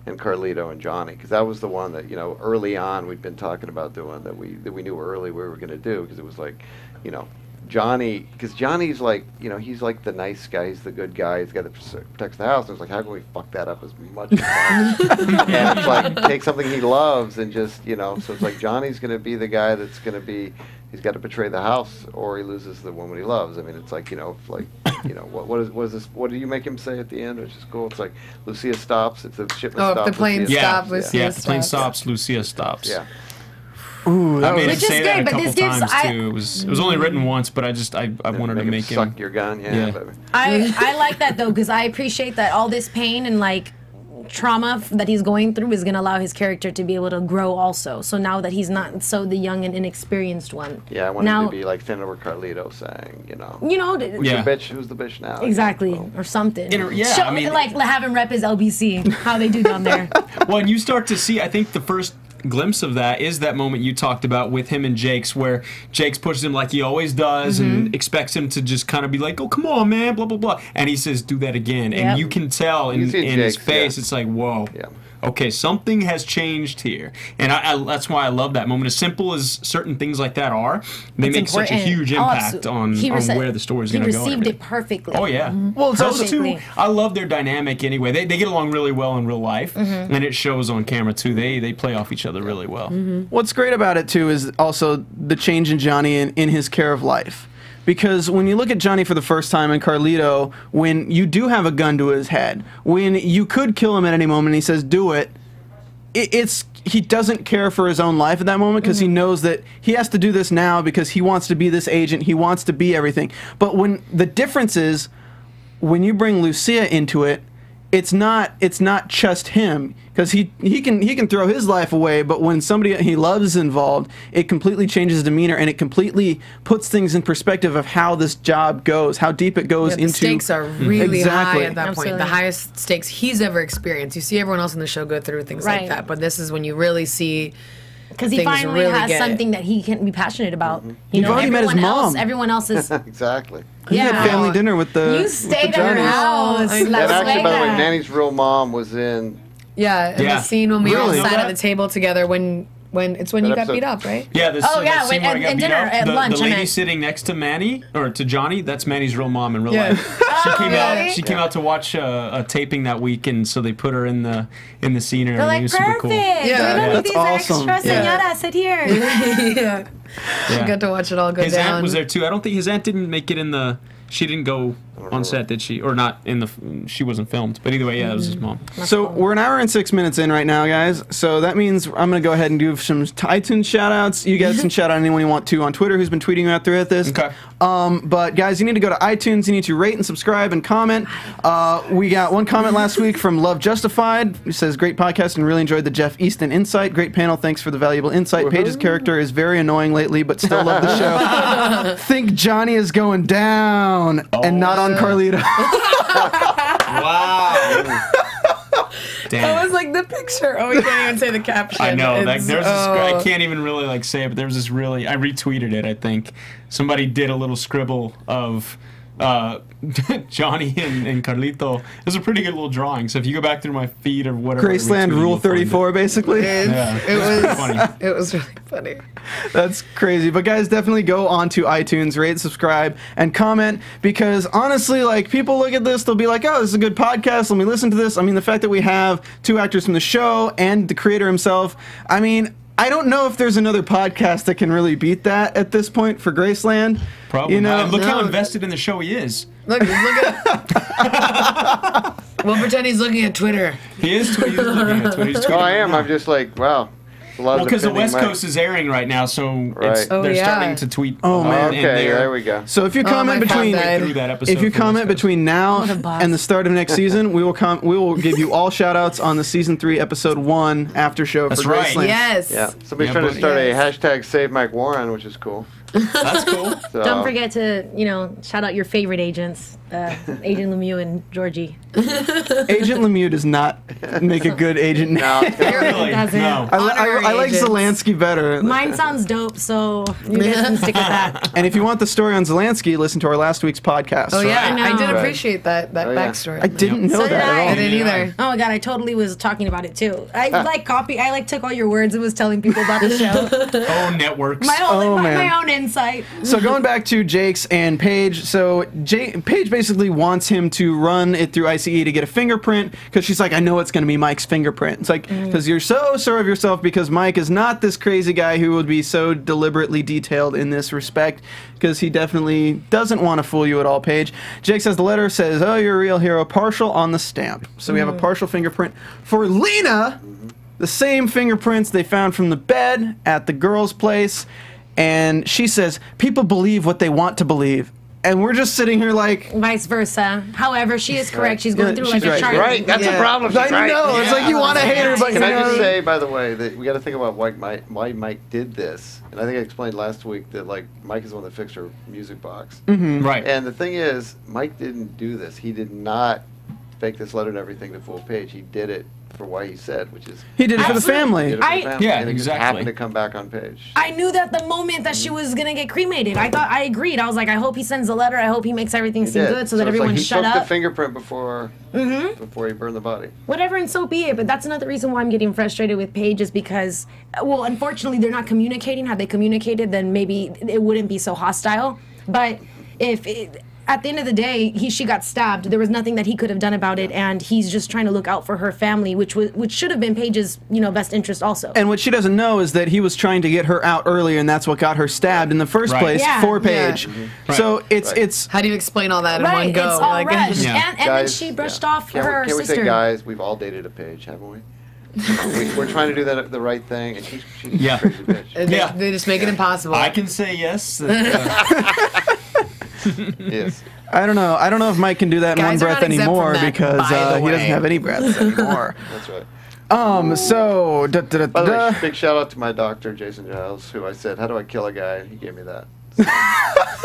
and Carlito and Johnny, because that was the one that, you know, early on we'd been talking about doing, that we knew early we were going to do, because it was like, you know, Johnny, because Johnny's like, you know, he's like the nice guy, he's the good guy, he's got to protect the house, and it's like, how can we fuck that up as much as possible? And it's like, take something he loves and just, you know, so it's like Johnny's going to be the guy that's going to be, he's got to betray the house or he loses the woman he loves. I mean, it's like, you know, like, you know, what is this, what do you make him say at the end, which is cool? It's like, Lucia stops, it's the shipment stops. Oh, the plane stops, Lucia stops. The plane stops, Lucia stops. Yeah. Ooh, I made him say that a couple times too. It was only written once, but I wanted to make him suck your gun. Yeah. Baby. I like that though, because I appreciate that all this pain and like trauma that he's going through is going to allow his character to be able to grow also. So now that he's not so the young and inexperienced one. Yeah, I want him to be like standing over Carlito saying, you know, who's the bitch now? Exactly, you know? or something. I mean, like have him rep his LBC, how they do down there. Well, and you start to see, I think the first glimpse of that is that moment you talked about with him and Jakes, where Jakes pushes him like he always does and expects him to just kind of be like, oh, come on, man, blah, blah, blah. And he says, do that again. And you can tell in his face, it's like, whoa. Yeah. Okay, something has changed here. And that's why I love that moment. As simple as certain things like that are, they make such a huge impact on where the story is going to go. He received it perfectly. Oh, yeah. Well, it's those two, I love their dynamic anyway. They get along really well in real life, and it shows on camera, too. They play off each other really well. What's great about it, too, is also the change in Johnny in his care of life. Because when you look at Johnny for the first time and Carlito, when you do have a gun to his head, when you could kill him at any moment and he says, do it, he doesn't care for his own life at that moment because he knows that he has to do this now because he wants to be this agent, he wants to be everything. But when the difference is, when you bring Lucia into it, it's not just him, because he can throw his life away, but when somebody he loves is involved, it completely changes his demeanor and it completely puts things in perspective of how this job goes, how deep it goes into. The stakes are really high at that point. The highest stakes he's ever experienced. You see everyone else in the show go through things like that, but this is when you really see. Because he finally has something that he can be passionate about. You know, already met his mom. Everyone else is exactly. He had family dinner with the. You stayed at her house. And actually, by the way, Nanny's real mom was in. Yeah, in the scene when we all sat at the table together when you got beat up, right? Yeah, when at dinner at lunch. The lady sitting next to Manny or to Johnny, that's Manny's real mom in real life. She came out to watch a taping that week, and so they put her in the scene, and everything was super cool. Yeah, these awesome. Are extra, senora, sit here. Yeah. Got to watch it all go down. His aunt was there too. I don't think his aunt didn't make it in the. She didn't go on set, did she? Or not in the. She wasn't filmed. But either way, yeah, it was his mom. So we're an hour and 6 minutes in right now, guys. So that means I'm going to go ahead and do some iTunes shout-outs. You guys can shout out anyone you want to on Twitter who's been tweeting you out throughout this. Okay. But guys, you need to go to iTunes. You need to rate and subscribe and comment. We got one comment last week from Love Justified, who says, great podcast and really enjoyed the Jeff Eastin insight. Great panel. Thanks for the valuable insight. Paige's character is very annoying lately, but still love the show. Think Johnny is going down and not on Carlito. Wow. Damn. That was like the picture. Oh, we can't even say the caption. I know. Like, there's this, I can't even really like say it, but there was this really. I retweeted it. I think somebody did a little scribble of Johnny and Carlito. It was a pretty good little drawing. So if you go back through my feed or whatever, Graceland Rule 34, basically. It was funny. It was really funny. That's crazy. But guys, definitely go onto iTunes, rate, subscribe, and comment, because honestly, like, people look at this, they'll be like, oh, this is a good podcast, let me listen to this. I mean, the fact that we have 2 actors from the show and the creator himself, I mean, I don't know if there's another podcast that can really beat that at this point for Graceland. Probably. You know, look how invested in the show he is. Look at. We'll pretend he's looking at Twitter. He is looking at Twitter. I am. I'm just like, wow. Well, because the West Coast is airing right now, so they're starting to tweet. Oh man, okay, there we go. So if you comment between between now and the start of next season, we will give you all shout-outs on the season 3 episode 1 after show for Graceland. Yes. Yeah. Somebody's trying to start a hashtag Save Mike Warren, which is cool. That's cool. So, Don't forget to, shout out your favorite agents, Agent Lemieux and Giorgi. Agent Lemieux does not make a good agent name. No, Really? Doesn't. No. I like Zelensky better. Mine sounds dope, so you guys can stick with that. And if you want the story on Zelensky, listen to our last week's podcast. Oh yeah, I I did know. appreciate that Oh, yeah. backstory. I didn't know So that did at I. all. I didn't either. Oh my god, I totally was talking about it too. I took all your words and was telling people about the show. Oh, networks. My own insight. So going back to Jake's and Paige, so Paige basically wants him to run it through ICE to get a fingerprint because she's like, I know it's going to be Mike's fingerprint. It's like, because you're so sure of yourself because Mike is not this crazy guy who would be so deliberately detailed in this respect because he definitely doesn't want to fool you at all, Paige. Jake says the letter says, oh, you're a real hero, partial on the stamp. So we have a partial fingerprint for Lena, the same fingerprints they found from the bed at the girl's place. And she says, people believe what they want to believe. And we're just sitting here like... Vice versa. However, she is correct. She's going through like a chart. Right, that's a problem. She's I know. right. It's like you want to hate her, but Can I just say, by the way, that we got to think about why Mike did this. And I think I explained last week that like Mike is the one that fixed her music box. Right. And the thing is, Mike didn't do this. He did not fake this letter and everything to fool Paige. He did it for what he said, which is He did it for the family. did it for the family, Yeah, and it just exactly. happened to come back on Paige. I knew that the moment that she was gonna get cremated. I agreed. I was like, I hope he sends a letter. I hope he makes everything He seem did. good so that it's everyone like he shut took the up. fingerprint before he burned the body. Whatever, and so be it. But that's another reason why I'm getting frustrated with Paige is because, well, unfortunately, they're not communicating. Had they communicated, then maybe it wouldn't be so hostile. But at the end of the day, she got stabbed. There was nothing that he could have done about it, and he's just trying to look out for her family, which should have been Paige's, best interest also. And what she doesn't know is that he was trying to get her out earlier, and that's what got her stabbed in the first Right. place Yeah. for Paige. Right. So it's How do you explain all that in Right, one go? it's all rushed, Yeah. and then Guys, she brushed off Can her we sister. say, guys, we've all dated a Paige, haven't we? We're trying to do the right thing, and she's Yeah. a crazy bitch. Yeah. They just make it impossible. I can say yes. Yes. I don't know. I don't know if Mike can do that in one Guys are breath not exempt anymore from that, because by the he way. doesn't have any breaths anymore. That's right. So By the way, big shout out to my doctor, Jason Giles, who I said, how do I kill a guy? He gave me that.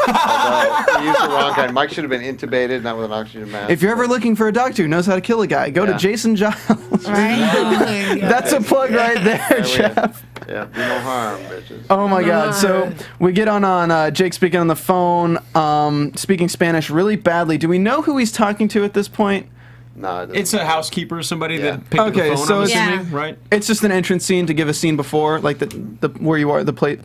Although he used the wrong kind. Mike should have been intubated, not with an oxygen mask. if you're ever looking for a doctor who knows how to kill a guy, go to Yeah. Jason Giles. Right? That's a plug right there, Jeff. Yeah, do no harm, bitches. Oh my God! So we get on Jake speaking on the phone, speaking Spanish really badly. Do we know who he's talking to at this point? No, it It's a housekeeper, somebody Yeah. that picked up Okay, the phone, so I'm it's- assuming, right? It's just an entrance scene to give a scene before, like the where you are, the plate.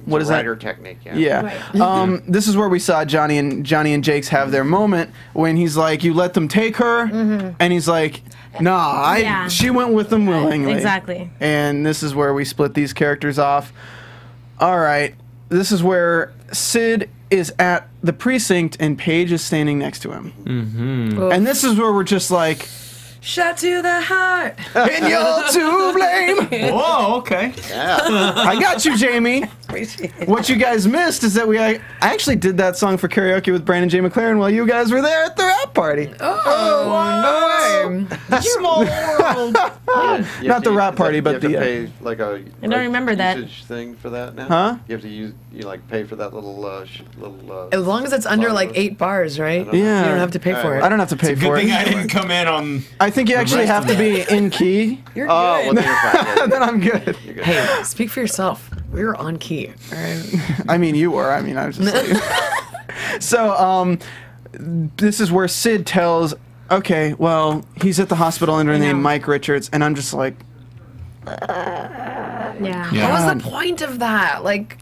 What is that? writer technique, yeah. Yeah. This is where we saw Johnny and Jake's have their moment when he's like, "You let them take her," and he's like, "Nah, Yeah. she went with them willingly." Exactly. And this is where we split these characters off. All right. This is where Sid is at the precinct and Paige is standing next to him. And this is where we're just like, Shot to the heart. and you're to blame. Whoa, okay. Yeah. I got you, Jamie. What you guys missed is that I actually did that song for karaoke with Brandon J. McLaren while you guys were there at the rap party. Oh, no. Small world. Not the rap party, but you have the, to pay like a I don't remember that. usage thing for that now. Huh? You have to pay for that little As long as it's under like 8 bars, right? Yeah. You don't have to pay for it. I don't have to pay Good for thing it. I didn't come in on. I think you actually rest have of to be in key. You're Oh, well, good. then you're fine. Then I'm good. You're good. Hey, speak for yourself. We were on key. All right. I mean, you were. I mean, I was just saying. So, this is where Sid tells, okay, well, he's at the hospital under the I name know. Mike Richards, and I'm just like, Yeah. Yeah. What was the point of that? Like,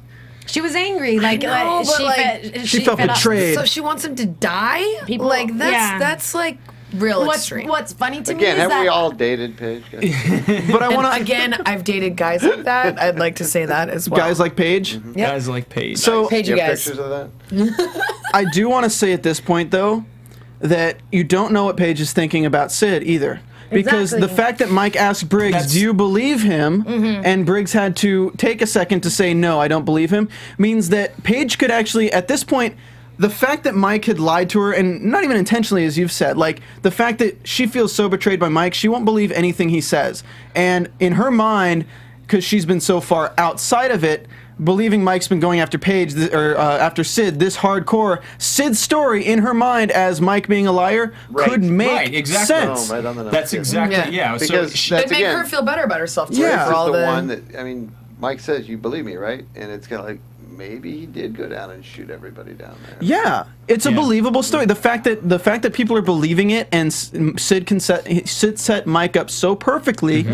She was angry. Like, know, but, she felt fed up. betrayed. so she wants him to die? People- like, yeah. that's like real extreme. What's funny to me Again, is haven't that we all dated Paige? but I want to, Again, I've dated guys like that. I'd like to say that as well. guys like Paige. Yep. Guys like Paige. So, Paige, Do you you have guys. pictures of that? I do want to say at this point, though, that you don't know what Paige is thinking about Sid either. Because the Exactly. fact that Mike asked Briggs, That's- do you believe him? And Briggs had to take a second to say, no, I don't believe him, means that Paige could actually, at this point, the fact that Mike had lied to her, and not even intentionally, as you've said, like, the fact that she feels so betrayed by Mike, she won't believe anything he says. And in her mind, because she's been so far outside of it, believing Mike's been going after Paige, after Sid, this hardcore. Sid's story in her mind as Mike being a liar could make sense. Oh, right on the nose. That's exactly, Because it made her feel better about herself, too. Yeah. For all the one that, I mean, Mike says, you believe me, right? And it's kind of like, maybe he did go down and shoot everybody down there. Yeah, it's a believable story. The fact that people are believing it and Sid set Mike up so perfectly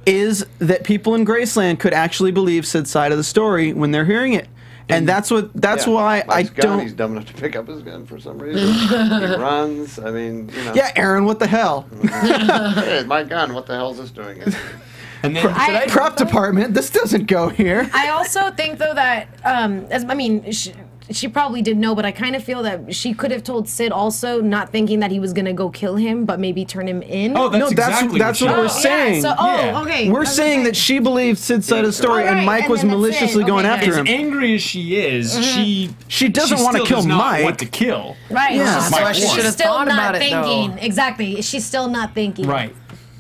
is that people in Graceland could actually believe Sid's side of the story when they're hearing it. And that's why Mike's gun, he's dumb enough to pick up his gun for some reason. He runs. I mean, you know. Yeah, Aaron, what the hell? Hey, my gun. What the hell is this doing? And then prop department. This doesn't go here. I also think though that she probably did know, but I kind of feel that she could have told Sid also, not thinking that he was gonna go kill him, but maybe turn him in. Oh, that's what we're saying. Yeah, so, okay. We're saying that she believed Sid's side of the story, and Mike was maliciously going after him. As angry as she is, she doesn't want to kill Mike. Want to kill. Right. Yeah. That's why she should have thought about it, thinking. though. Exactly. She's still not thinking. Right.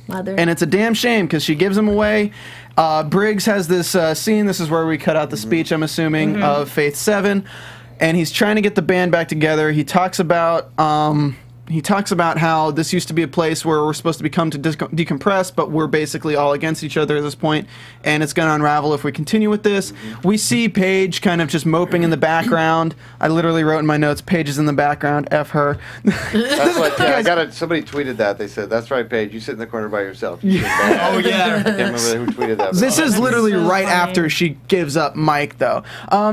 Mother. And it's a damn shame because she gives him away. Briggs has this scene. This is where we cut out the speech, I'm assuming, of Faith 7. And he's trying to get the band back together. He talks about how this used to be a place where we're supposed to become to decompress, but we're basically all against each other at this point, and it's going to unravel if we continue with this. We see Paige kind of just moping in the background. I literally wrote in my notes, Paige is in the background, F her. That's what, somebody tweeted that. They said, that's right, Paige, you sit in the corner by yourself. Oh, yeah. I can't remember who tweeted that. This is literally right after she gives up Mike, though.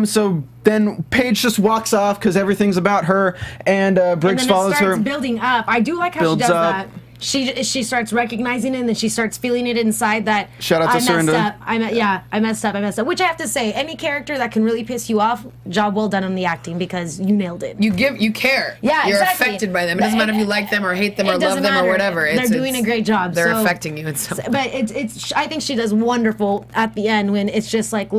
So then Paige just walks off because everything's about her, and Briggs follows her. Building up. I do like how she does that. She starts recognizing it, and then she starts feeling it inside that shout out to Serinda. I messed up. Which I have to say, any character that can really piss you off, job well done on the acting because you nailed it. You care. Yeah, you're exactly. affected by them. It doesn't matter if you like them or hate them or love them or whatever. They're doing a great job. They're affecting you in some way. But it's I think she does wonderful at the end when it's just like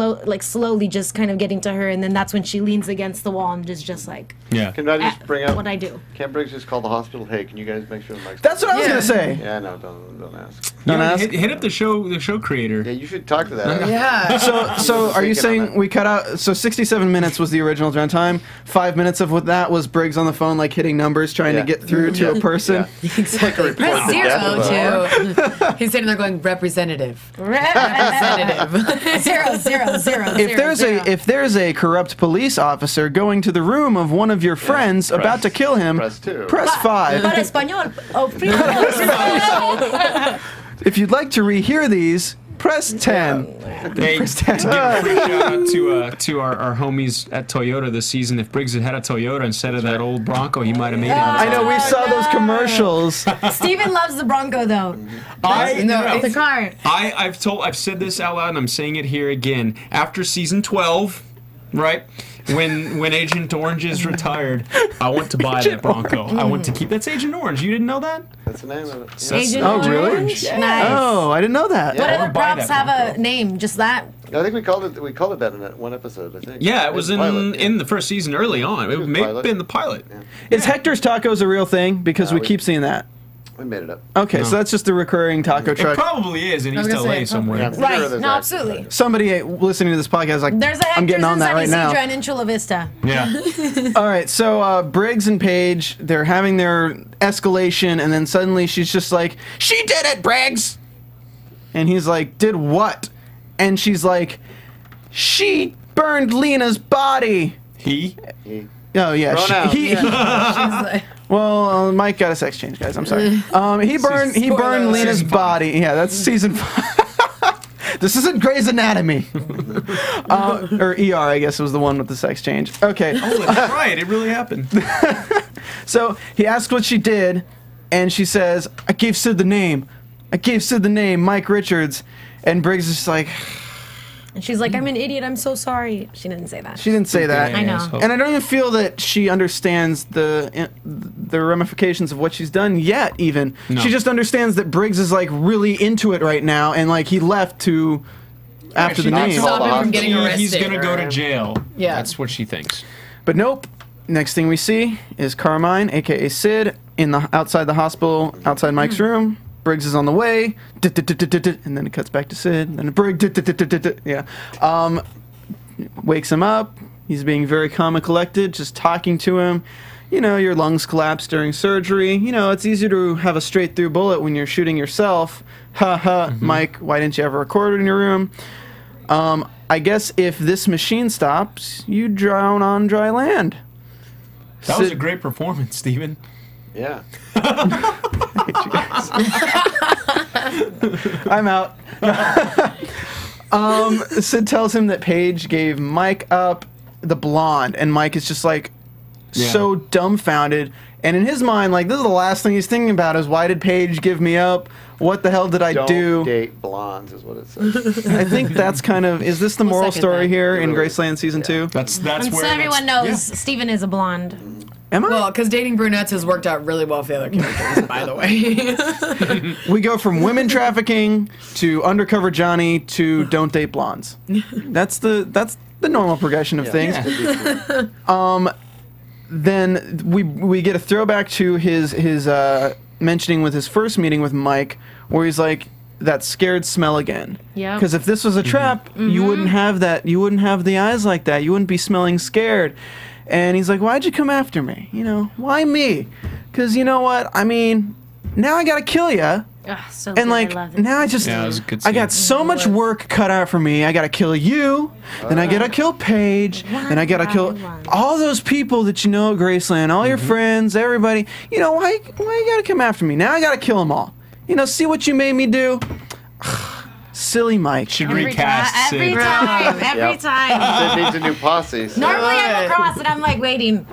slowly just kind of getting to her, and then that's when she leans against the wall and just like Can I just bring up what I do? Can't Briggs just call the hospital? Hey, can you guys make sure Mike's That's what I was gonna say. Yeah, no, don't ask. Don't ask. Hit up the show creator. Yeah, you should talk to that. Yeah. So are you saying we cut out? So 67 minutes was the original runtime. 5 minutes of what that was Briggs on the phone, like hitting numbers, trying to get through to a person. Exactly. Press 0 too. He's sitting there going, representative. Representative. 000. If there's a corrupt police officer going to the room of one of your friends about to kill him, press 2. Press 5. Para español. If you'd like to rehear these, press 10. Hey, give a shout out to our homies at Toyota this season. If Briggs had a Toyota instead of that old Bronco, he might have made it. I know, we saw those commercials. Steven loves the Bronco, though. It's a car. I've said this out loud, and I'm saying it here again. After season 12, right? When Agent Orange is retired, I want to buy that Bronco. I want to keep. That's Agent Orange. You didn't know that? That's the name of it. Yeah. Agent Orange? Orange? Yeah. Nice. Oh, I didn't know that. What other props have a name? Just that? I think we called it that in that one episode. I think. Yeah, it was in the first season early on. It may have been the pilot. Yeah. Is Hector's Tacos a real thing? Because we keep seeing that. We made it up. Okay, so that's just the recurring taco truck. It probably is in East LA somewhere. Yeah, Right. No, absolutely. Somebody listening to this podcast is like, There's a I'm getting on that right now. and in Chula Vista. Yeah. All right, so Briggs and Paige, they're having their escalation, and then suddenly she's just like, she did it, Briggs! And he's like, did what? And she's like, she burned Lena's body. He? Oh, yeah. He. She's like, Well, Mike got a sex change, guys. I'm sorry. He burned Lena's body. Yeah, that's season 5. This isn't Grey's Anatomy. Or ER, I guess, was the one with the sex change. Okay. Oh, that's right. It really happened. So he asked what she did, and she says, I gave Sid the name. Mike Richards. And Briggs is just like... And she's like, I'm an idiot. I'm so sorry. She didn't say that. She didn't say that. I know. And I don't even feel that she understands the ramifications of what she's done yet, even. No. She just understands that Briggs is, like, really into it right now, and, like, he left to... after the name. Stop him from getting arrested. He's going to go to jail. Yeah. That's what she thinks. But nope. Next thing we see is Carmine, a.k.a. Sid, outside the hospital, outside Mike's room. Briggs is on the way, and then it cuts back to Sid, and then Briggs, yeah. wakes him up. He's being very calm and collected, just talking to him. You know, your lungs collapsed during surgery. You know, it's easier to have a straight-through bullet when you're shooting yourself. Ha ha, Mike, why didn't you ever record it in your room? I guess if this machine stops, you drown on dry land. That was a great performance, Steven. Yeah. I'm out. Sid tells him that Paige gave Mike up, the blonde, and Mike is just like so dumbfounded. And in his mind, like, this is the last thing he's thinking about is, why did Paige give me up? What the hell did I do? Don't date blondes is what it says. I think that's kind of, is this the moral story here in Graceland Season 2? That's and where so everyone knows Steven is a blonde. Am I? Well, because dating brunettes has worked out really well for the other characters, by the way. We go from women trafficking to undercover Johnny to don't date blondes. That's the normal progression of things. Then we get a throwback to his mentioning with his first meeting with Mike, where he's like, that scared smell again. Yeah. Because if this was a trap, you wouldn't have that. You wouldn't have the eyes like that. You wouldn't be smelling scared. And he's like, why'd you come after me? You know, why me? Because you know what? I mean, now I gotta kill you. So and like now I just I got so much work cut out for me. I gotta kill you, then I gotta kill Paige, then I gotta kill all those people that you know at Graceland, all your friends, everybody. You know, why you gotta come after me? Now I gotta kill them all. You know, see what you made me do. Silly Mike. Should recast every time. Every time. Sid needs a new posse. So. Normally I'm across and I'm like waiting.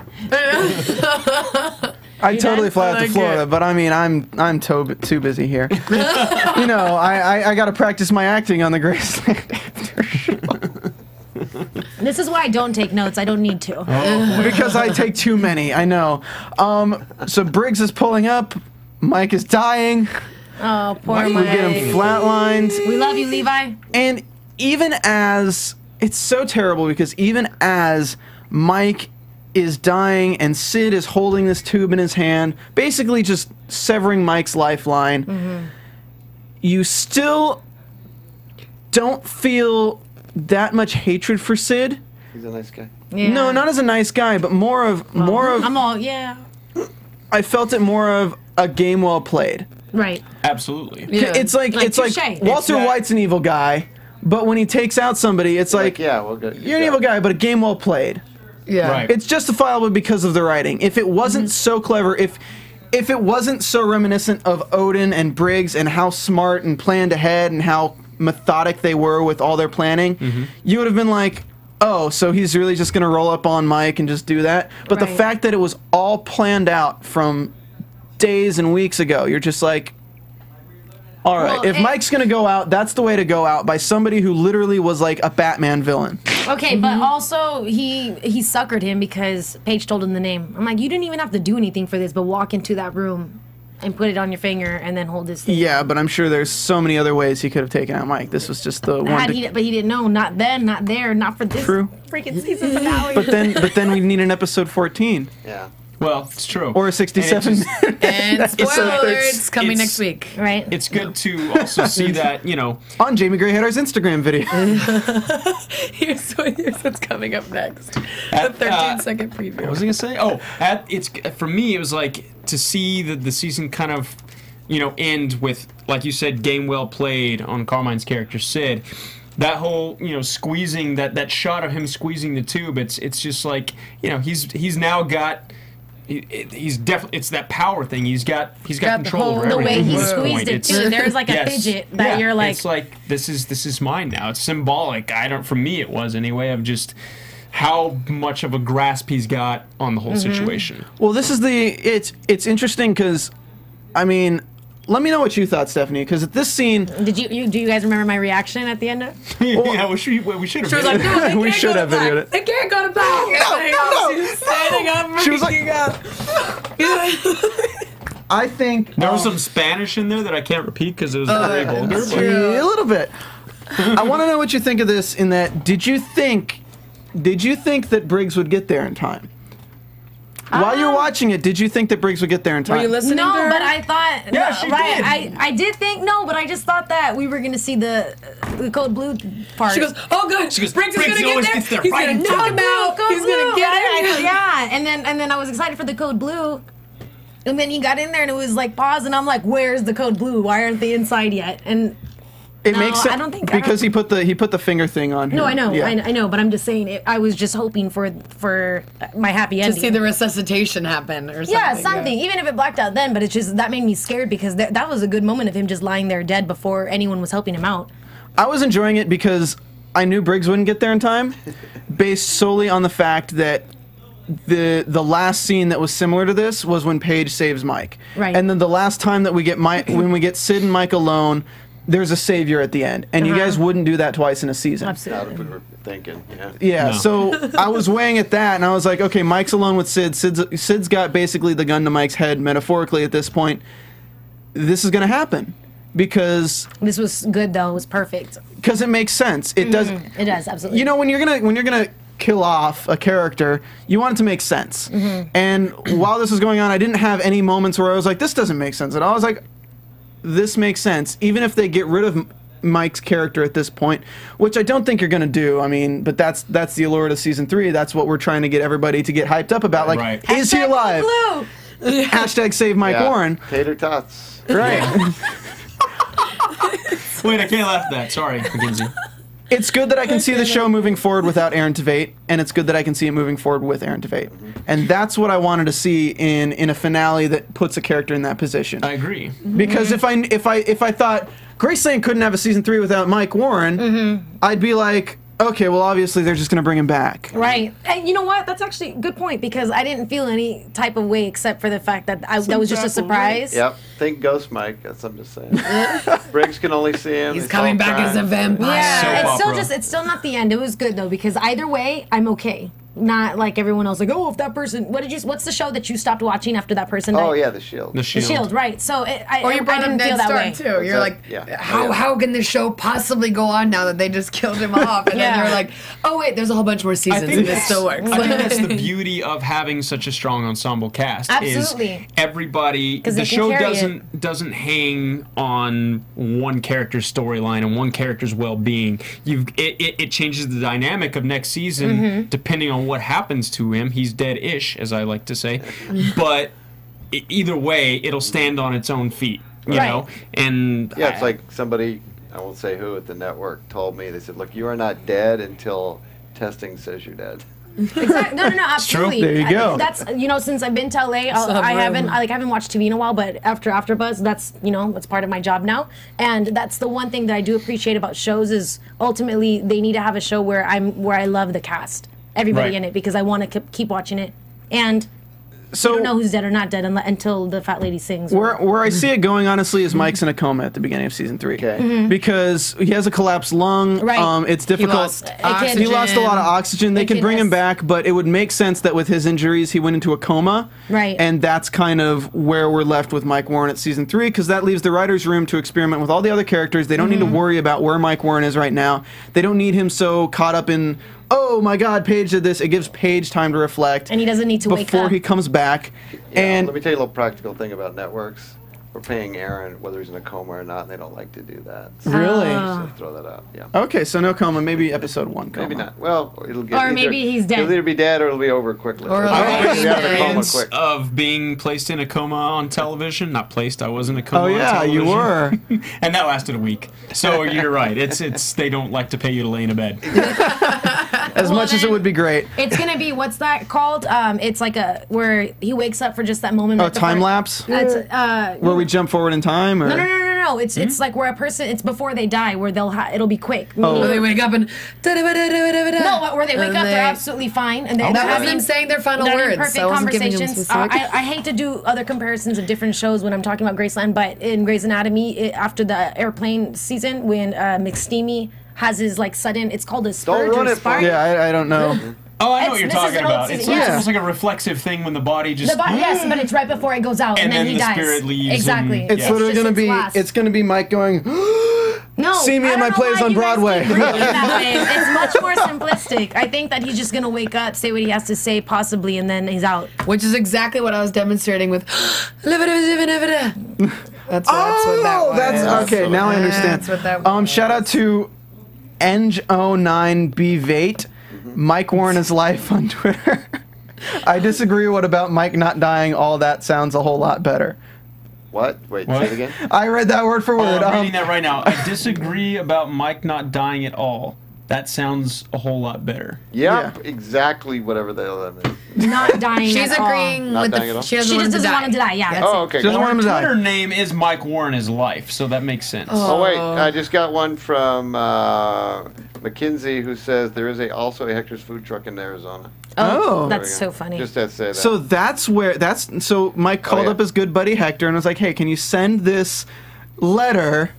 I totally fly out to Florida, but I mean, I'm too busy here. You know, I got to practice my acting on the Graceland after show. This is why I don't take notes. I don't need to. Because I take too many. I know. So Briggs is pulling up. Mike is dying. Oh, poor Mike. We get him flatlined. We love you, Levi. And even as it's so terrible, because even as Mike is dying and Sid is holding this tube in his hand, basically just severing Mike's lifeline, you still don't feel that much hatred for Sid. He's a nice guy. Yeah. No, not as a nice guy, but more of I felt it more of a game well played. Right. Absolutely. Yeah. It's like Walter White's an evil guy, but when he takes out somebody, it's like yeah, well, good. You're an evil guy, but a game well played. Yeah. Right. It's justifiable because of the writing. If it wasn't so clever, if it wasn't so reminiscent of Odin and Briggs and how smart and planned ahead and how methodic they were with all their planning, you would have been like, oh, so he's really just going to roll up on Mike and just do that? But the fact that it was all planned out from days and weeks ago, you're just like, all right, if Mike's going to go out, that's the way to go out, by somebody who literally was like a Batman villain. Okay, but also he suckered him because Paige told him the name. I'm like, you didn't even have to do anything for this, but walk into that room and put it on your finger and then hold this thing. Yeah, but I'm sure there's so many other ways he could have taken out Mike. This was just the one. But he didn't know. Not then, not there, not for this freaking season finale. But then we need an episode 14. Yeah. Well, it's true. Or a 67. And spoilers coming next week. Right. It's good to also see that, you know. On Jamie Gray Hyder's Instagram video. Here's what's coming up next. A 13-second preview. What was I going to say? Oh, for me, it was like to see the season kind of, you know, end with, like you said, game well played on Carmine's character, Sid. That whole, you know, squeezing, that shot of him squeezing the tube, it's just like, you know, he's now got... He's definitely, it's that power thing. He's got control over everything. The way he squeezed it too. There's like a fidget that you're like. It's like this is mine now. It's symbolic. For me it was anyway, of just how much of a grasp he's got on the whole situation. Well, this is it's interesting because, I mean, let me know what you thought, Stephanie, because at this scene... do you guys remember my reaction at the end of it? Yeah, we should have. She was like, no, we should have videoed it. They can't go to back. No. She's standing up, she was like, I think... There was some Spanish in there that I can't repeat because it was very vulgar. A little bit. I want to know what you think of this, in that, did you think that Briggs would get there in time? While you're watching it, did you think that Briggs would get there in time? Were you listening to her? but I thought... Yeah, she did. I did think, but I just thought that we were going to see the code blue part. She goes, oh, good. She goes, Briggs is going to get there. He's going to knock him out. He's going to get him. Yeah, and then I was excited for the code blue. And then he got in there and it was like pause, and I'm like, where's the code blue? Why aren't they inside yet? And it makes sense. I don't think because he put the finger thing on him. No, I know, yeah. I know, but I'm just saying. I was just hoping for my happy ending to see the resuscitation happen or something. Yeah, something. Even if it blacked out then, but it's just that made me scared because that was a good moment of him just lying there dead before anyone was helping him out. I was enjoying it because I knew Briggs wouldn't get there in time, based solely on the fact that the last scene that was similar to this was when Paige saves Mike. Right. And then the last time that we get when we get Sid and Mike alone, there's a savior at the end. And you guys wouldn't do that twice in a season. Absolutely. Not if we were thinking, Yeah, so I was weighing at that, and I was like, okay, Mike's alone with Sid. Sid's got basically the gun to Mike's head, metaphorically at this point. This is going to happen. Because... This was good, though. It was perfect. Because it makes sense. It does... It does, absolutely. You know, when you're gonna kill off a character, you want it to make sense. And while this was going on, I didn't have any moments where I was like, this doesn't make sense at all. I was like, this makes sense. Even if they get rid of Mike's character at this point, which I don't think you're gonna do. I mean, but that's the allure to season 3. That's what we're trying to get everybody to get hyped up about. Like, is he alive? Hashtag save Mike Warren. Tater tots. Right. Wait, I can't laugh at that. Sorry, Mackenzie. It's good that I can see the show moving forward without Aaron Tveit, and it's good that I can see it moving forward with Aaron Tveit. And that's what I wanted to see in a finale that puts a character in that position. I agree. Because if I thought Graceland couldn't have a season 3 without Mike Warren, I'd be like, okay, well, obviously they're just going to bring him back. Right. And you know what? That's actually a good point because I didn't feel any type of way except for the fact that that was just a surprise. Yep. Think Ghost Mike. That's what I'm just saying. Briggs can only see him. He's coming back as a vampire. Yeah, it's still not the end. It was good though because either way, I'm okay. Not like everyone else, like, oh, if that person. What's the show that you stopped watching after that person died? Oh yeah, The Shield. The Shield, right? So or you brought him feel that way too. You're like, how can this show possibly go on now that they just killed him off? And then you're like, oh wait, there's a whole bunch more seasons, and this still works. I think that's the beauty of having such a strong ensemble cast. Absolutely. Is everybody. The show doesn't hang on one character's storyline and one character's well-being. It changes the dynamic of next season depending on what happens to him. He's dead-ish, as I like to say, but either way, it'll stand on its own feet, you know. And yeah, it's like somebody, I won't say who at the network, told me. They said, "Look, you are not dead until testing says you're dead." Exactly. No, absolutely. There you go. That's since I've been to LA, I haven't watched TV in a while, but after AfterBuzz, that's part of my job now, and that's the one thing that I do appreciate about shows is ultimately they need to have a show where I love the cast. Everybody in it because I want to keep watching it, and you don't know who's dead or not dead until the fat lady sings. Where I see it going, honestly, is Mike's in a coma at the beginning of season 3 because he has a collapsed lung. Right. It's difficult. He lost a lot of oxygen. They could bring him back, but it would make sense that with his injuries, he went into a coma. Right. And that's kind of where we're left with Mike Warren at season 3 because that leaves the writers room to experiment with all the other characters. They don't need to worry about where Mike Warren is right now. They don't need him so caught up in, oh my God, Paige did this. It gives Paige time to reflect. And he doesn't need to wake up. Before he comes back. Yeah, and let me tell you a little practical thing about networks. We're paying Aaron whether he's in a coma or not, and they don't like to do that. So really? Just throw that out. Yeah. Okay, so no coma. Maybe episode 1 coma. Maybe not. Well, it'll get. Or maybe he's dead. It'll either be dead or it'll be over quickly. Or of being placed in a coma on television. Not placed. I was in a coma. Oh yeah, on you were. And that lasted a week. So you're right. It's they don't like to pay you to lay in a bed. As much as it would be great. It's gonna be what's that called? It's like where he wakes up for just that moment. Oh, time lapse. That's where we jump forward in time. Or? No. It's like where a person. It's before they die, where it'll be quick. Oh, they wake up and no, where they wake up, they're absolutely fine, and they're having saying their final words. Perfect conversations. I hate to do other comparisons of different shows when I'm talking about Graceland, but in Grey's Anatomy, after the airplane season, when McSteamy has his sudden, it's called a spurge or spark. Yeah, I don't know. Oh, I know what you're talking about. It's almost like a reflexive thing when the body just... yes, but it's right before it goes out, and then he dies. And then the spirit leaves. Exactly. It's literally going to be... It's going to be Mike going... No, see me in my plays on Broadway. It's much more simplistic. I think that he's just gonna wake up, say what he has to say, possibly, and then he's out. Which is exactly what I was demonstrating with. That's what that was. That's okay. Now I understand. That's what that was. Shout out to Eng09BVate. Mike Warren is life on Twitter. I disagree. What about Mike not dying? All that sounds a whole lot better. What? Wait, say it again? I read that word for word. I'm reading that right now. I disagree about Mike not dying at all. That sounds a whole lot better. Yep, exactly whatever the hell that means. Not dying She's at agreeing all. with the. She just doesn't want him to die. Yeah. That's Oh, okay. She doesn't want him to die. Twitter name is Mike Warren is life, so that makes sense. Oh wait, I just got one from Mackenzie who says there is also a Hector's food truck in Arizona. Oh. That's so funny. Just to say that. So so Mike called up his good buddy Hector and was like, "Hey, can you send this letter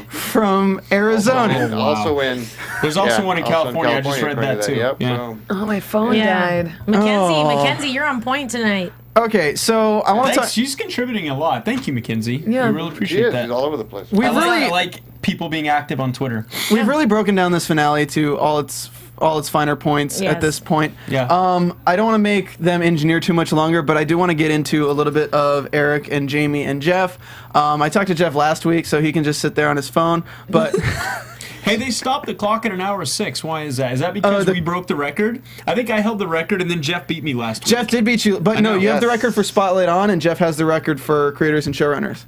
from Arizona?" Also in There's also one in California. I just read that too. Yep. Yeah. Oh, my phone died. Mackenzie, you're on point tonight. Okay, so I want to talk. She's contributing a lot. Thank you, Mackenzie. Yeah. We really She appreciate is. that. She's all over the place. We've really like people being active on Twitter. We've really broken down this finale to all its finer points at this point. Yeah. I don't want to make them engineer too much longer, but I do want to get into a little bit of Erik and Jamie and Jeff. I talked to Jeff last week, so he can just sit there on his phone. But hey, they stopped the clock at 1:06. Why is that? Is that because we broke the record? I think I held the record, and then Jeff beat me last week. Jeff did beat you, but no, you have the record for Spotlight On, and Jeff has the record for creators and showrunners.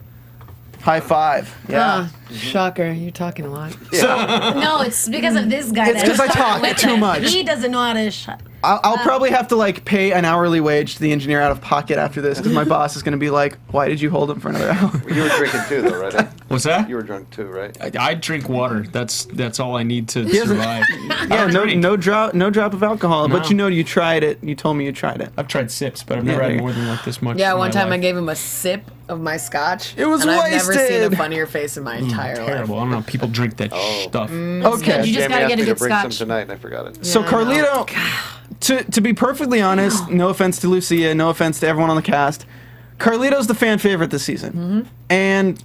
High five. Yeah. Shocker. You're talking a lot. No, it's because of this guy. It's because I talk too much. He doesn't know how to shut. I'll probably have to like pay an hourly wage to the engineer out of pocket after this because my boss is going to be like, "Why did you hold him for another hour?" You were drinking too, though, right? What's that? You were drunk too, right? I drink water. That's all I need to survive. Yeah, no drop of alcohol. No. But you tried it. You told me you tried it. I've tried sips, but I've never had more than like this much. Yeah, in one my time life. I gave him a sip of my scotch. It was and I've never seen wasted. a funnier face in my entire life. Terrible. I don't know. People drink that stuff. Okay. You just Jamie gotta asked get a me to good bring some scotch. tonight, and I forgot it. So Carlito, to be perfectly honest, no offense to Lucia, no offense to everyone on the cast, Carlito's the fan favorite this season, and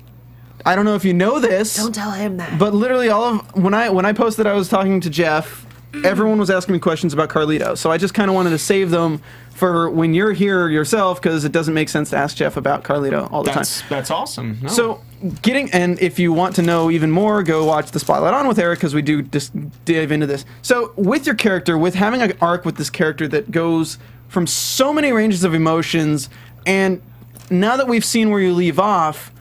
I don't know if you know this. Don't tell him that. But literally when I posted I was talking to Jeff, everyone was asking me questions about Carlito. So I just kind of wanted to save them for when you're here yourself because it doesn't make sense to ask Jeff about Carlito all the time. That's awesome. No. So and if you want to know even more, go watch the Spotlight On with Erik because we do just dive into this. So with your character, with having an arc with this character that goes from so many ranges of emotions, and now that we've seen where you leave off,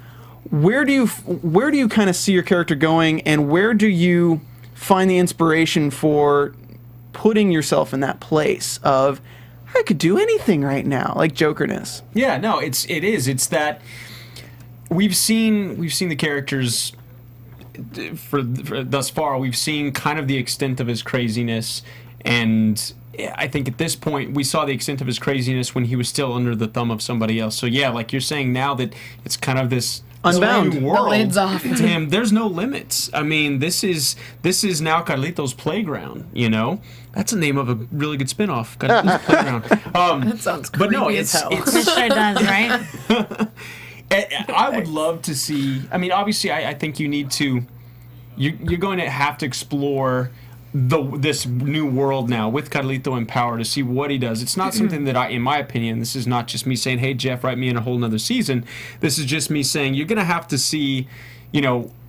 where do you kind of see your character going, and where do you find the inspiration for putting yourself in that place of I could do anything right now, like Jokerness? Yeah, no, it is. It's that we've seen the characters for thus far. We've seen kind of the extent of his craziness, and I think at this point we saw the extent of his craziness when he was still under the thumb of somebody else. So yeah, like you're saying now that it's kind of this Unbound. new world. The lid's off. To him, there's no limits. I mean, this is now Carlito's Playground. You know, that's the name of a really good spinoff. Carlito's Playground. That sounds creepy but no, as hell. It sure does, right? I would love to see. I mean, obviously, I think you need to. You're going to have to explore this new world now with Carlito in power to see what he does. It's not something that in my opinion, this is not just me saying, "Hey Jeff, write me in a whole nother season." This is just me saying you're going to have to see,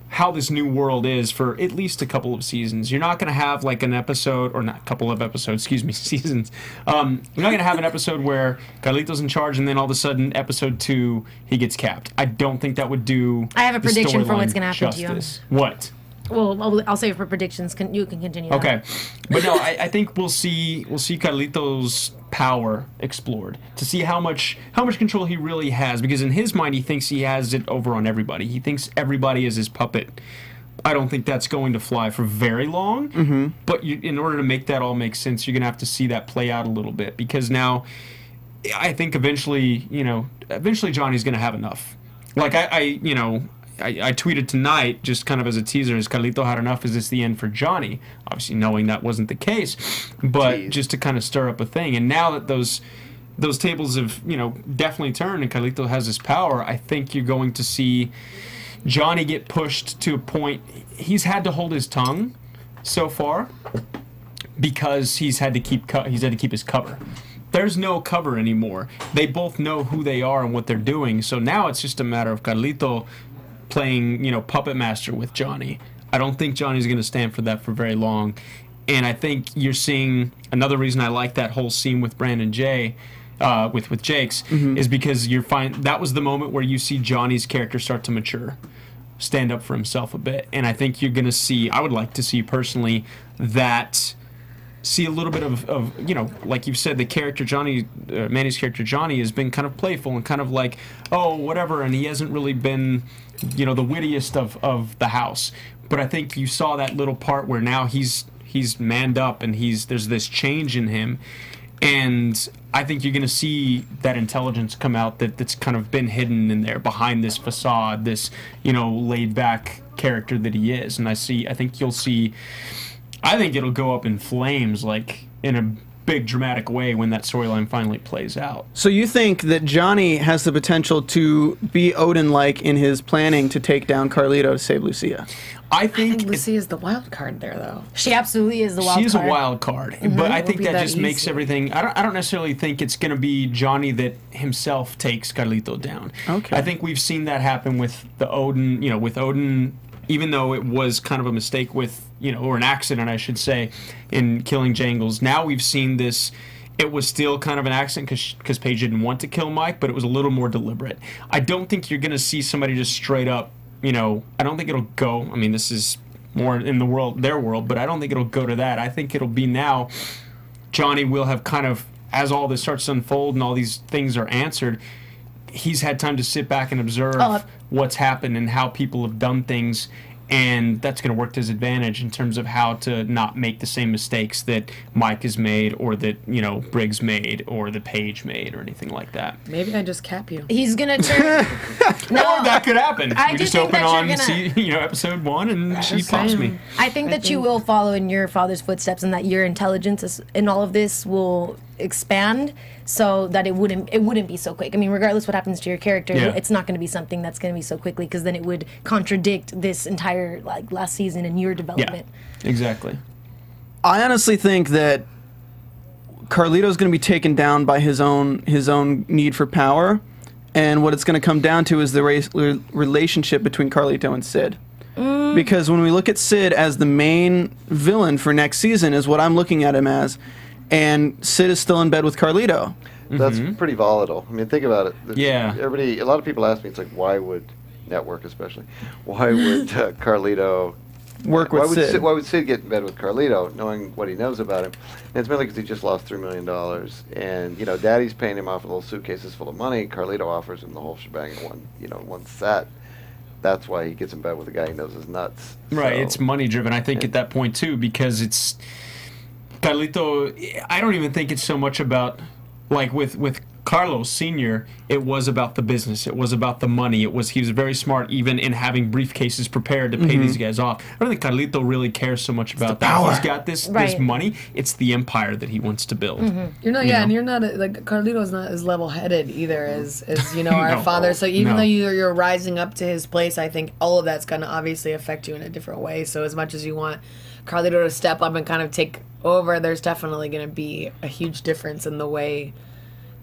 how this new world is for at least a couple of seasons. You're not going to have like an episode, or not a couple of episodes, seasons. You're not going to have an episode where Carlito's in charge and then all of a sudden episode 2 he gets capped. I don't think that would do. I have a the prediction for storyline what's going to happen to you. justice. What? Well, I'll save it for predictions. You can continue. That. Okay, but no, I think we'll see Carlito's power explored to see how much control he really has, because in his mind he thinks he has it over on everybody. He thinks everybody is his puppet. I don't think that's going to fly for very long. But in order to make that all make sense, you're gonna have to see that play out a little bit, because now I think eventually Johnny's gonna have enough. Like I tweeted tonight, just kind of as a teaser, has Carlito had enough? Is this the end for Johnny? Obviously knowing that wasn't the case, but just to kind of stir up a thing. And now that those tables have, definitely turned and Carlito has his power, I think you're going to see Johnny get pushed to a point. He's had to hold his tongue so far because he's had to keep his cover. There's no cover anymore. They both know who they are and what they're doing. So now it's just a matter of Carlito playing, puppet master with Johnny. I don't think Johnny's going to stand for that for very long. And I think you're seeing another reason I like that whole scene with Brandon Jay, with Jakes, is because that was the moment where you see Johnny's character start to mature, stand up for himself a bit. And I think you're going to see, I would like to see personally, see a little bit of like you've said, the character Johnny, Manny's character Johnny has been kind of playful and kind of like, oh, whatever, and he hasn't really been, the wittiest of the house. But I think you saw that little part where now he's manned up and there's this change in him, and I think you're going to see that intelligence come out that's kind of been hidden in there behind this facade, this laid back character that he is. And I think it'll go up in flames, like in a big dramatic way, when that storyline finally plays out. So you think that Johnny has the potential to be Odin-like in his planning to take down Carlito to save Lucia? I think Lucia is the wild card there, though. She absolutely is the wild card. She's a wild card, but I think that just makes everything. I don't necessarily think it's going to be Johnny that himself takes Carlito down. Okay. I think we've seen that happen with the Odin. With Odin, even though it was kind of a mistake with or an accident, I should say, in killing Jangles. Now we've seen this. It was still kind of an accident because Paige didn't want to kill Mike, but it was a little more deliberate. I don't think you're going to see somebody just straight up. I don't think it'll go. I mean, this is more in their world, but I don't think it'll go to that. I think it'll be now. Johnny will have kind of, as all this starts to unfold and all these things are answered, he's had time to sit back and observe what's happened and how people have done things. And that's going to work to his advantage in terms of how to not make the same mistakes that Mike has made, or that Briggs made, or that Paige made, or anything like that. Maybe I just cap you. He's going to turn. No, that could happen. We just open on episode 1 and she pops me. I think that you will follow in your father's footsteps, and that your intelligence in all of this will expand, so that it wouldn't be so quick. I mean, regardless what happens to your character, it's not going to be something that's going to be so quickly, because then it would contradict this entire last season and your development. Yeah, exactly. I honestly think that Carlito's going to be taken down by his own need for power, and what it's going to come down to is the relationship between Carlito and Sid. Because when we look at Sid as the main villain for next season, is what I'm looking at him as. And Sid is still in bed with Carlito. That's pretty volatile. I mean, think about it. A lot of people ask me, it's like, why would Network especially, why would Carlito work with Sid? Why would Sid get in bed with Carlito, knowing what he knows about him? And it's mainly because he just lost $3 million. And, Daddy's paying him off with little suitcases full of money. Carlito offers him the whole shebang in one set. That's why he gets in bed with a guy he knows is nuts. Right, it's money driven, I think, at that point, too, because it's Carlito. I don't even think it's so much about, like with Carlos Sr., it was about the business. It was about the money. He was very smart, even in having briefcases prepared to pay these guys off. I don't think Carlito really cares so much about that. He's got this money. It's the empire that he wants to build. You're not, and you're not Carlito's not as level-headed either as our father. So even though you're rising up to his place, I think all of that's going to obviously affect you in a different way. So as much as you want Carlito to step up and kind of take over, there's definitely going to be a huge difference in the way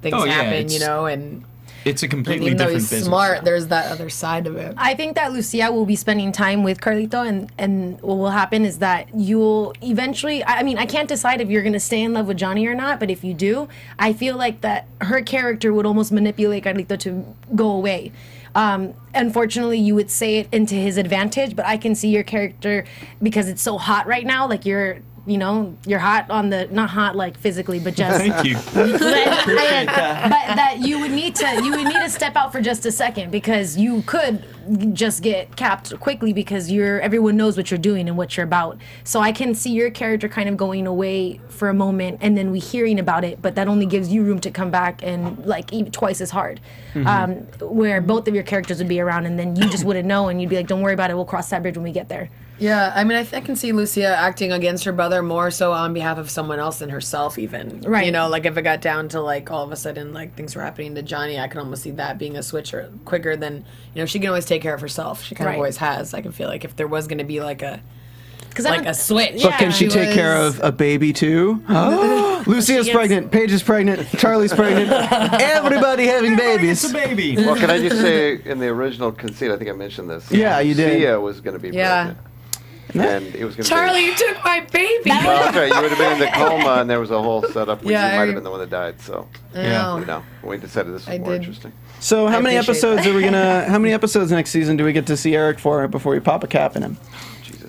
things happen, and it's a completely even though different he's business. Smart, there's that other side of it. I think that Lucia will be spending time with Carlito, and what will happen is that you'll eventually, I mean, I can't decide if you're going to stay in love with Johnny or not, but if you do, I feel like that her character would almost manipulate Carlito to go away. Unfortunately, you would say it into his advantage, but I can see your character, because it's so hot right now, like you're hot on the, not hot like physically, but just thank you. but that you would need to step out for just a second, because you could just get capped quickly, because everyone knows what you're doing and what you're about. So I can see your character kind of going away for a moment, and then we hearing about it, but that only gives you room to come back and like even twice as hard, where both of your characters would be around, and then you just wouldn't know, and you'd be like, don't worry about it, we'll cross that bridge when we get there. Yeah, I mean, I can see Lucia acting against her brother more so on behalf of someone else than herself, even. Right. You know, like if it got down to like all of a sudden like things were happening to Johnny, I can almost see that being a switch quicker than, you know, she can always take care of herself. She kind of always has. I can feel like if there was going to be like a switch. But can she take care of a baby too? Lucia's pregnant. Paige is pregnant. Charlie's pregnant. Everybody having babies. It's a baby. Well, can I just say, in the original conceit, I think I mentioned this. Yeah, you did. Lucia was going to be pregnant. And it was going to Charlie, you took my baby. Well, that's right. You would have been in the coma, and there was a whole setup where you might have been the one that died. So, you know, we decided this was more interesting. So, how many episodes are we gonna? How many episodes next season do we get to see Erik for before we pop a cap in him?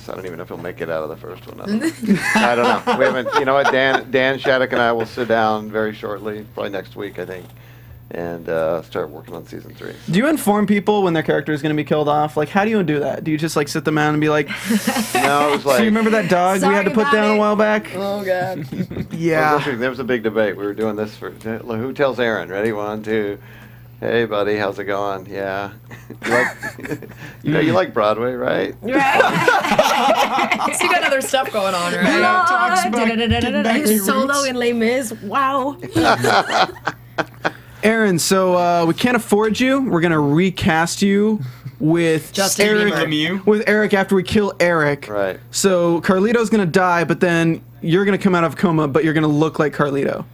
I don't even know if he'll make it out of the first one. I don't know. We haven't. You know what? Dan Shattuck and I will sit down very shortly, probably next week, I think, and start working on season 3. Do you inform people when their character is going to be killed off? Like, how do you do that? Do you just like sit them down and be like, no, it was like. So you remember that dog we had to put down a while back? Oh God. Yeah. There was a big debate. We were doing this for who tells Aaron? Ready? 1, 2. Hey, buddy, how's it going? Yeah. You like Broadway, right? Right. So you got other stuff going on, right? Solo in Les Mis. Wow. Aaron, so we can't afford you. We're gonna recast you with Erik after we kill Erik. Right. So Carlito's gonna die, but then you're gonna come out of a coma, but you're gonna look like Carlito.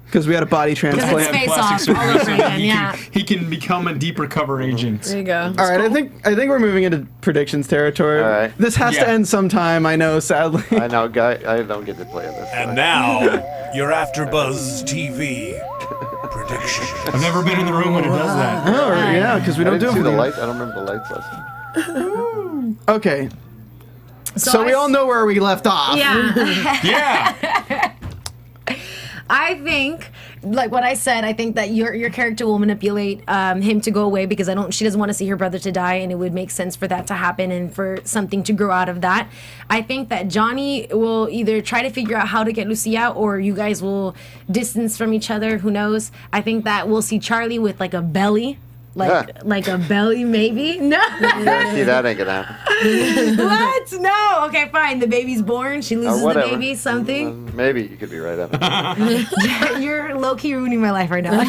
Because we had a body transplant. Because it's face off all over again, he can become a deeper cover agent. There you go. All right, I think we're moving into predictions territory. All right. This has to end sometime, I know, sadly. I know, Guy. I don't get to play in this. And now, your AFTERBUZZ TV predictions. I've never been in the room when it does that. Oh, yeah, because we don't do the lights. I don't remember the lights last time. Okay. So we all know where we left off. Yeah. Yeah. I think, like what I said, I think that your character will manipulate him to go away because she doesn't want to see her brother to die, and it would make sense for that to happen and for something to grow out of that. I think that Johnny will either try to figure out how to get Lucia, or you guys will distance from each other. Who knows? I think that we'll see Charlie with like a belly. Like a belly, maybe? No. Yeah, see, that ain't gonna happen. What? No. Okay, fine. The baby's born. She loses the baby. Something. Maybe you could be right on that. You're low-key ruining my life right now.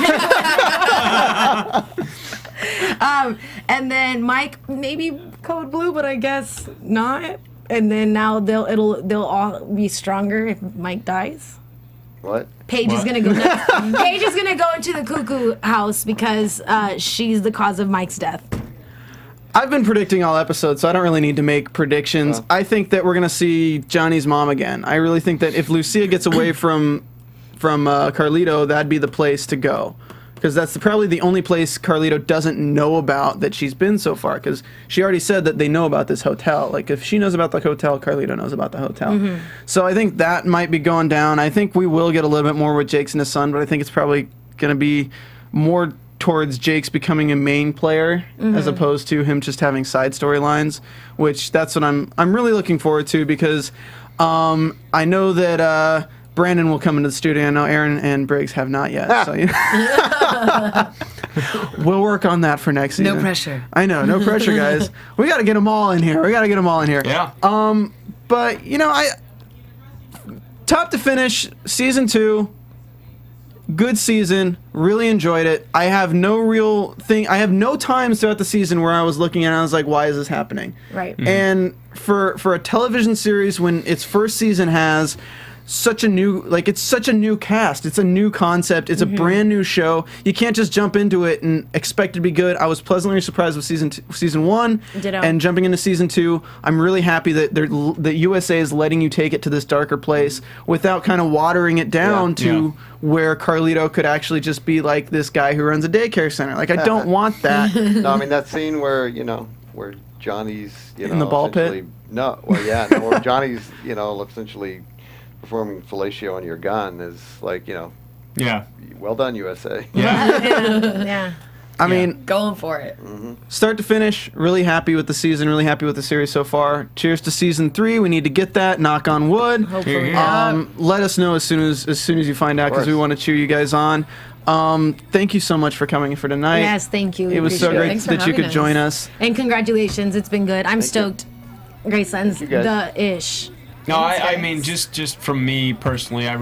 And then Mike, maybe Code Blue, but I guess not. And then now they'll all be stronger if Mike dies. What? Paige is gonna go. Paige is gonna go into the cuckoo house because she's the cause of Mike's death. I've been predicting all episodes, so I don't really need to make predictions. I think that we're gonna see Johnny's mom again. I really think that if Lucia gets away from Carlito, that'd be the place to go. Because that's probably the only place Carlito doesn't know about that she's been so far. Because she already said that they know about this hotel. Like, if she knows about the hotel, Carlito knows about the hotel. So I think that might be going down. I think we will get a little bit more with Jake's and his son, but I think it's probably going to be more towards Jake's becoming a main player as opposed to him just having side storylines, which that's what I'm really looking forward to, because I know that Brandon will come into the studio. I know Aaron and Briggs have not yet. So, you know. We'll work on that for next season. No pressure. I know, no pressure, guys. We got to get them all in here. Yeah. But, you know, top to finish, season 2, good season, really enjoyed it. I have no times throughout the season where I was looking at it and I was like, why is this happening? Right. And for a television series, when its first season has such a new cast, it's a new concept, it's a brand new show, you can't just jump into it and expect it to be good. I was pleasantly surprised with season 1. Ditto. And jumping into season 2, I'm really happy that the USA is letting you take it to this darker place without kind of watering it down to where Carlito could actually just be like this guy who runs a daycare center. Like, I don't want that. No, I mean that scene where Johnny's in the ball pit. Where Johnny's essentially performing fellatio on your gun is like, well done, USA. Yeah. I mean, going for it. Start to finish, really happy with the season, really happy with the series so far. Cheers to season 3. We need to get that. Knock on wood. Hopefully. Let us know as soon as you find out, because we want to cheer you guys on. Thank you so much for coming for tonight. Yes, thank you. It was so great that you could join us. And congratulations, it's been good. I'm stoked. Graceland's the ish. No, I mean, just from me personally, I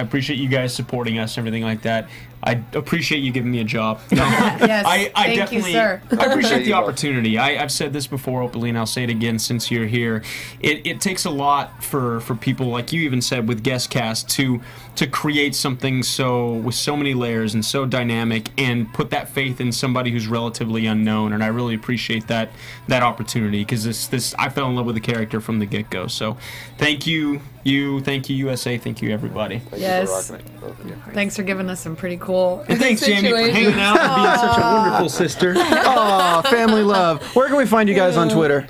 appreciate you guys supporting us and everything like that. I appreciate you giving me a job. No, yes, I thank definitely, you, sir. I appreciate the opportunity. I've said this before openly, and I'll say it again since you're here. It takes a lot for people, like you even said, with guest cast to create something with so many layers and so dynamic, and put that faith in somebody who's relatively unknown. And I really appreciate that opportunity, because this I fell in love with the character from the get-go. So thank you. Thank you, USA. Thank you, everybody. Yes. Thanks for giving us some pretty cool. And thanks, Jamie, for hanging out and being such a wonderful sister. Aw, family love. Where can we find you guys on Twitter?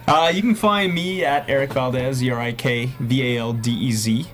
You can find me at Erik Valdez, ErikValdez.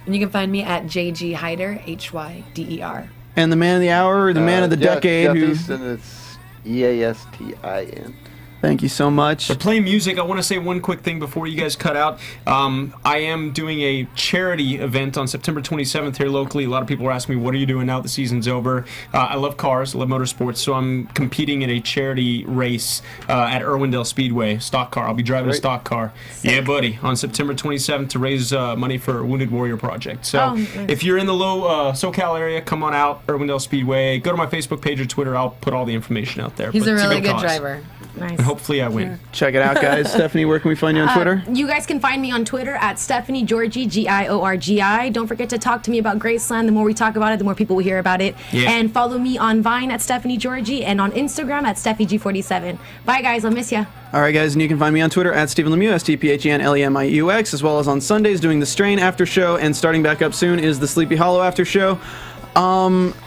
And you can find me at JG Hyder, HYDER. And the man of the hour, or the man of the decade, Jeff who? Eastin, it's EASTIN. Thank you so much. For playing music, I want to say one quick thing before you guys cut out. I am doing a charity event on September 27th here locally. A lot of people are asking me, what are you doing now that the season's over? I love cars, I love motorsports, so I'm competing in a charity race at Irwindale Speedway, stock car. I'll be driving a stock car. Sick. Yeah, buddy, on September 27th to raise money for Wounded Warrior Project. So if you're in the low SoCal area, come on out, Irwindale Speedway. Go to my Facebook page or Twitter. I'll put all the information out there. He's a really good driver. Nice. And hopefully I win. Check it out, guys. Stephanie, where can we find you on Twitter? You guys can find me on Twitter at Stephanie Giorgi, Giorgi. Don't forget to talk to me about Graceland. The more we talk about it, the more people will hear about it. Yeah. And follow me on Vine at Stephanie Giorgi and on Instagram at SteffiG47. Bye, guys. I'll miss ya. All right, guys, and you can find me on Twitter at Stephen Lemieux, StPhenLemieux, as well as on Sundays doing the Strain after show, and starting back up soon is the Sleepy Hollow after show.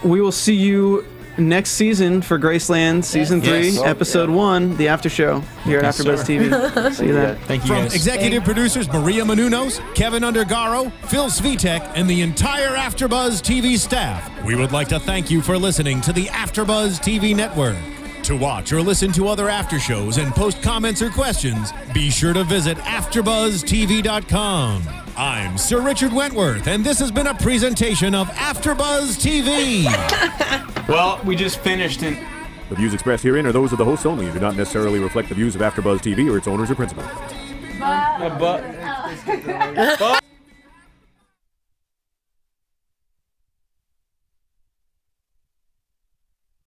We will see you next season for Graceland Season 3, Episode 1, the after show here at AfterBuzz TV. See you then. Thank you, From guys. executive producers Maria Menounos, Kevin Undergaro, Phil Svitek, and the entire AfterBuzz TV staff, we would like to thank you for listening to the AfterBuzz TV network. To watch or listen to other after shows and post comments or questions, be sure to visit AfterBuzzTV.com. I'm Sir Richard Wentworth, and this has been a presentation of AfterBuzz TV. Well, we just finished and The views expressed herein are those of the hosts only and do not necessarily reflect the views of AfterBuzz TV or its owners or principals. but